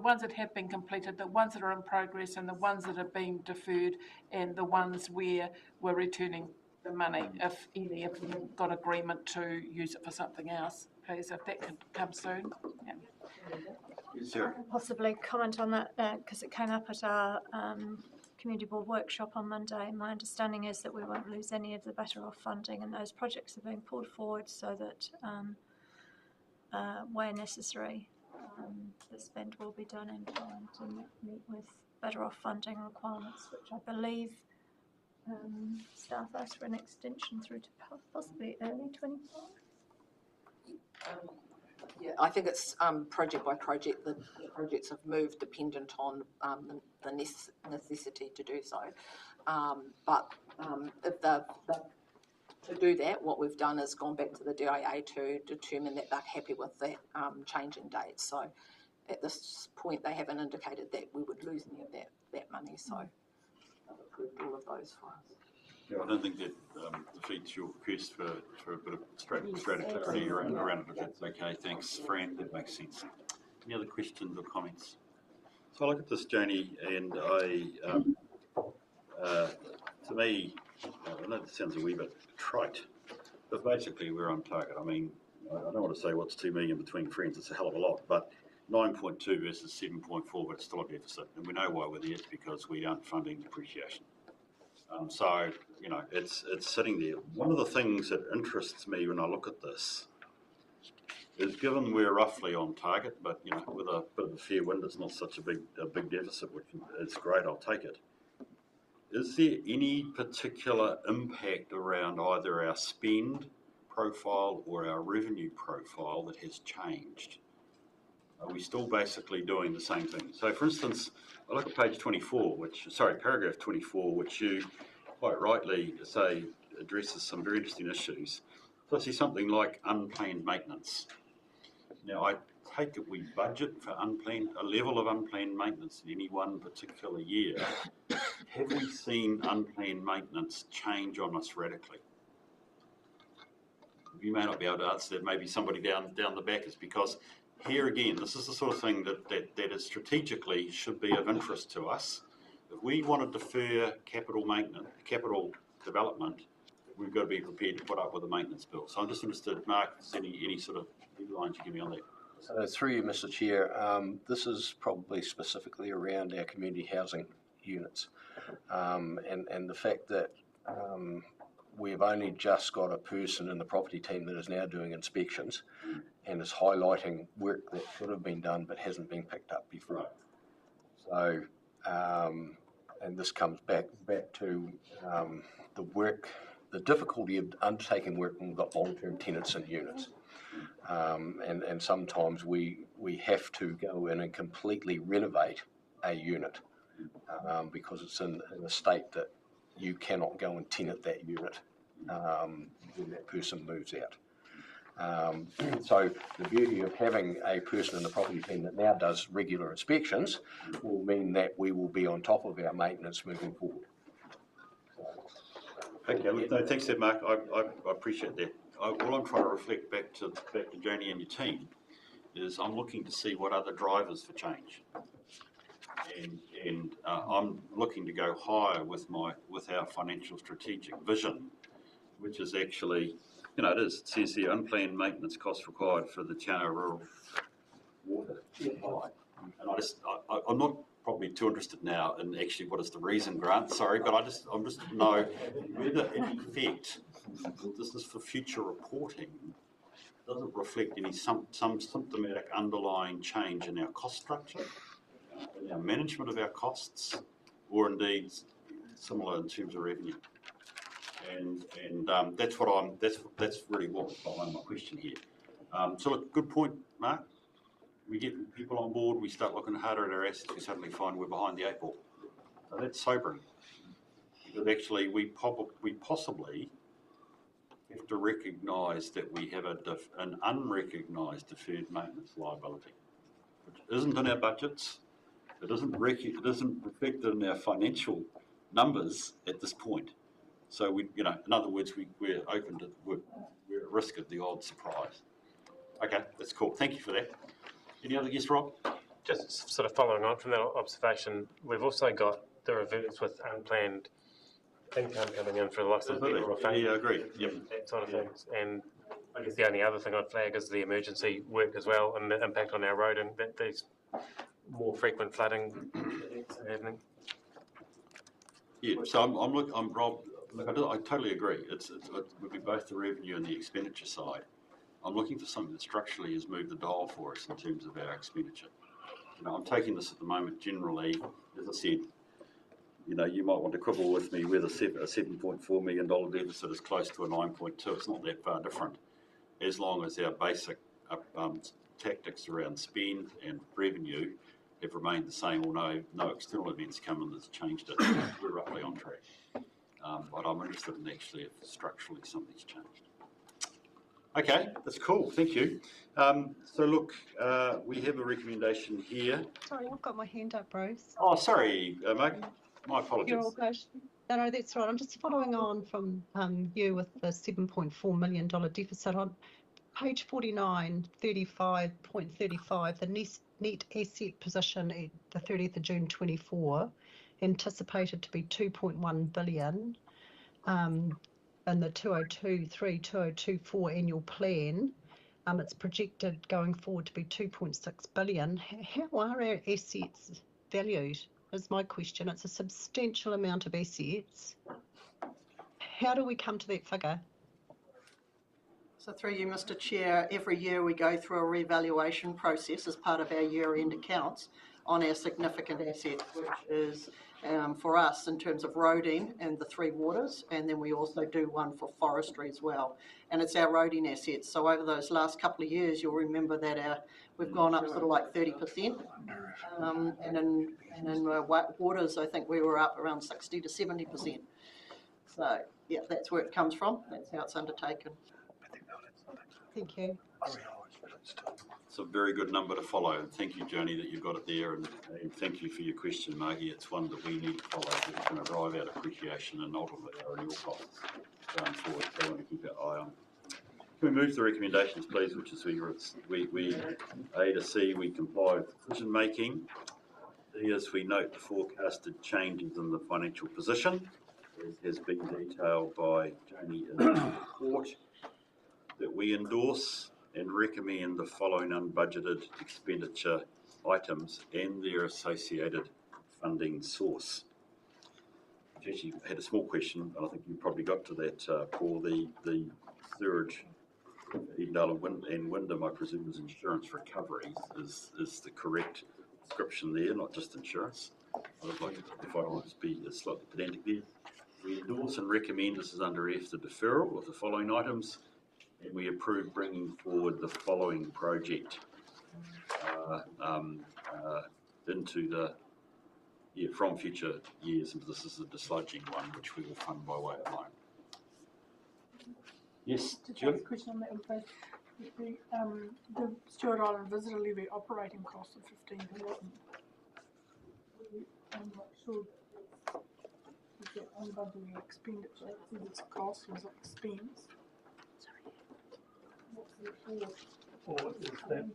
ones that have been completed, the ones that are in progress and the ones that are being deferred and the ones where we're returning the money, if we've got agreement to use it for something else, please, if that could come soon. Yeah. Sarah. I can possibly comment on that because it came up at our community board workshop on Monday. My understanding is that we won't lose any of the Better Off funding, and those projects are being pulled forward so that where necessary, the spend will be done in time to meet with Better Off funding requirements, which I believe staff asked for an extension through to possibly early 25. Yeah, I think it's project by project. The projects have moved dependent on the necessity to do so. But if to do that, what we've done is gone back to the DIA to determine that they're happy with that change in date. So at this point, they haven't indicated that we would lose any of that money. So they've approved all of those for us. Yeah, I don't think that defeats your request for a bit of straight clarity around it, if that's okay. Thanks, Fran, that makes sense. Any other questions or comments? So I look at this, Janie, and to me, I know this sounds a wee bit trite, but basically we're on target. I mean, I don't want to say what's 2 million between friends, it's a hell of a lot, but 9.2 versus 7.4, but it's still a deficit. And we know why we're there, it's because we aren't funding depreciation. So, you know, it's sitting there. One of the things that interests me when I look at this is, given we're roughly on target, but, you know, with a bit of a fair wind, it's not such a big deficit, which is great, I'll take it. Is there any particular impact around either our spend profile or our revenue profile that has changed? Are we still basically doing the same thing? So, for instance, I look at page 24, paragraph 24, which you quite rightly say addresses some very interesting issues. So I see something like unplanned maintenance. Now, I take it we budget for a level of unplanned maintenance in any one particular year. Have we seen unplanned maintenance change on us radically? You may not be able to answer that. Maybe somebody down the back is, because here again, this is the sort of thing that is strategically should be of interest to us. If we want to defer capital development, we've got to be prepared to put up with a maintenance bill. So I'm just interested, Mark, if there's any sort of headlines you give me on that. So through you, Mr. Chair, this is probably specifically around our community housing units, and the fact that we've only just got a person in the property team that is now doing inspections and is highlighting work that should have been done but hasn't been picked up before. So, and this comes back to the difficulty of undertaking work when we've got long-term tenants in units. And sometimes we have to go in and completely renovate a unit because it's in a state that you cannot go and tenant that unit when that person moves out. So the beauty of having a person in the property team that now does regular inspections will mean that we will be on top of our maintenance moving forward. Okay, look, no, thanks there, Mark. I appreciate that. All I'm trying to reflect back to Joni and your team is I'm looking to see what other drivers for change. And I'm looking to go higher with our financial strategic vision, which is actually, it says here, unplanned maintenance costs required for the Te Rural water. And I'm not probably too interested now in actually what is the reason, Grant, sorry, but I'm just to know whether in effect, this is for future reporting, doesn't reflect any some symptomatic underlying change in our cost structure, in our management of our costs, or indeed similar in terms of revenue. And that's really what's behind my question here. So look, good point, Mark. We get people on board, we start looking harder at our assets, we suddenly find we're behind the 8 ball. So that's sobering. Because actually we possibly have to recognise that we have an unrecognised deferred maintenance liability, which isn't in our budgets. It isn't reflected in our financial numbers at this point. So in other words, we're open to we're at risk of the odd surprise. Okay, that's cool. Thank you for that. Any other guests, Rob? Just sort of following on from that observation, we've also got the reverts with unplanned income coming in for the likes of Yeah, agreed. Yep. That sort of things. And I guess the only other thing I'd flag is the emergency work as well and the impact on our road and that there's more frequent flooding happening. Yeah, so I'm Rob. Look, I totally agree. It would be both the revenue and the expenditure side. I'm looking for something that structurally has moved the dial for us in terms of our expenditure. I'm taking this at the moment generally, as I said, you might want to quibble with me whether a $7.4 million deficit is close to a 9.2. It's not that far different, as long as our basic tactics around spend and revenue have remained the same, or no external events come in that's changed it. We're roughly on track. But I'm interested in actually if structurally something's changed. Okay, that's cool. Thank you. So look, we have a recommendation here. Sorry, I've got my hand up, Bruce. Oh, sorry, Meg. My apologies. You're all good. No, that's right. I'm just following on from you with the $7.4 million deficit on page 49, 35.35. The net asset position at the 30th of June 24 anticipated to be 2.1 billion. In the 2023-2024 annual plan, it's projected going forward to be 2.6 billion. How are our assets valued, is my question. It's a substantial amount of assets. How do we come to that figure? So through you, Mr. Chair, every year we go through a revaluation process as part of our year-end accounts on our significant assets, which is for us in terms of roading and the 3 waters, and then we also do one for forestry as well. And it's our roading assets. So over those last couple of years, you'll remember that we've gone up sort of like 30%. And in waters, I think we were up around 60 to 70%. So yeah, that's where it comes from. That's how it's undertaken. Thank you. It's a very good number to follow, and thank you, Joni, that you've got it there, and thank you for your question, Margie. It's one that we need to follow that's going to drive out appreciation and ultimately our renewal costs going forward. So I want to keep our eye on. Can we move to the recommendations, please, which is we A to C, we comply with decision making. D, as we note the forecasted changes in the financial position, as has been detailed by Joni in the report, that we endorse and recommend the following unbudgeted expenditure items and their associated funding source. I actually had a small question, and I think you probably got to that, Paul. The sewerage, Edendale and Wyndham, I presume, is insurance recoveries. Is the correct description there, not just insurance? I would like to, if I want to be slightly pedantic there. We endorse and recommend, this is under F, the deferral of the following items, and we approve bringing forward the following project from future years. And this is a dislodging one, which we will fund by way of loan. Yes, Just Jill? a question on that one, please. The Stewart Island visitor levy operating cost of 15,000. I'm not sure is that unbundling expenditure. It says it's a cost or it's expense. What's it for? Or is that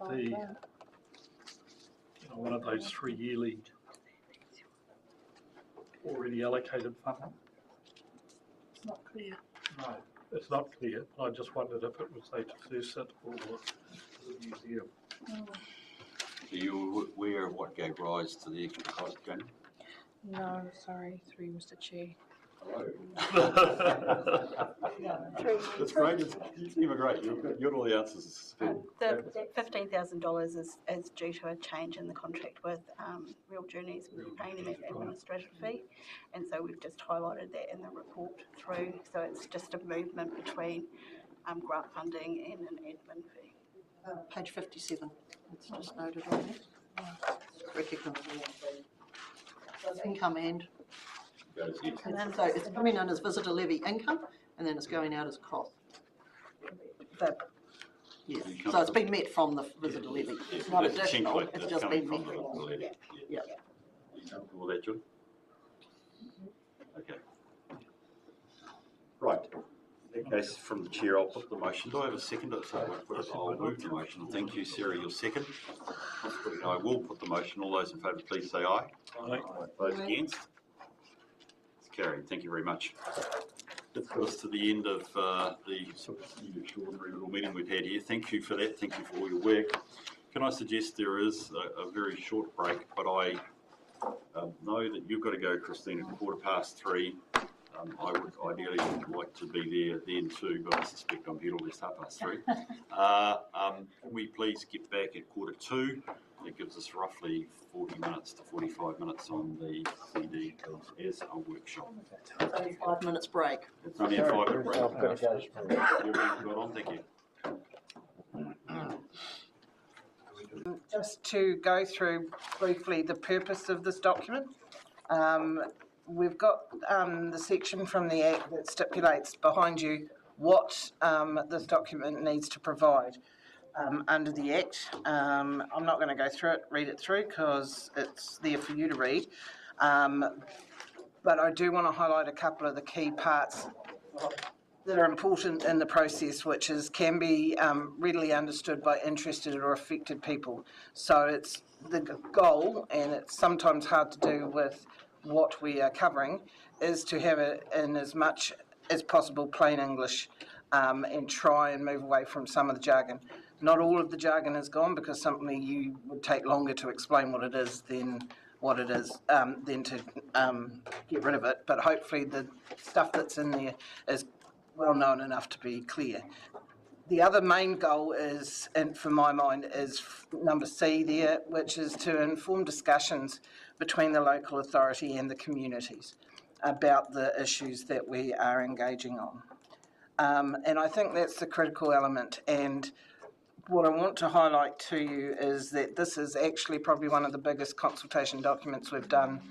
one of those 3 yearly already allocated funding? It's not clear. No, it's not clear. I just wondered if it was a to sit or the museum. Are you aware of what gave rise to the extra cost, Jane? No, sorry, through Mr. Chair. That's great. You seem great. You've got all the answers. The $15,000 is due to a change in the contract with Real Journeys. We're paying them an administrative fee, and so we've just highlighted that in the report through. So it's just a movement between grant funding and an admin fee. Page 57. It's just noted on there. Recognise. So it's income and so it's coming in as visitor levy income, and then it's going out as cost. Yes. So it's been met from the visitor levy. It's not additional. It's just been met from the levy. Yeah. All that, John? Okay. Right. In that case, from the chair, I'll put the motion. Do I have a second? I'll move the motion. Thank you, Sarah. Your second. I will put the motion. All those in favour, please say aye. Aye. Those against? It's carried. Thank you very much. That brings us to the end of the extraordinary little meeting we've had here. Thank you for that. Thank you for all your work. Can I suggest there is a very short break, but I know that you've got to go, Christine, at 3:15. I would ideally like to be there then too, but I suspect I'm here till at least 3:30. Can we please get back at 1:45? It gives us roughly 40 minutes to 45 minutes on the CD as a workshop. It's only 5 minutes break. It's only a 5-minute break. I've got to go. You're got on, thank you. Just to go through briefly the purpose of this document. We've got the section from the Act that stipulates behind you what this document needs to provide under the Act. I'm not going to go through it, read it through, because it's there for you to read. But I do want to highlight a couple of the key parts that are important in the process, which can be readily understood by interested or affected people. So it's the goal, and it's sometimes hard to do with what we are covering, is to have it in as much as possible plain English and try and move away from some of the jargon. Not all of the jargon is gone, because something you would take longer to explain what it is than what it is, than to get rid of it. But hopefully the stuff that's in there is well known enough to be clear. The other main goal is, and for my mind, is number C there, which is to inform discussions between the local authority and the communities about the issues that we are engaging on. And I think that's the critical element. And what I want to highlight to you is that this is actually probably one of the biggest consultation documents we've done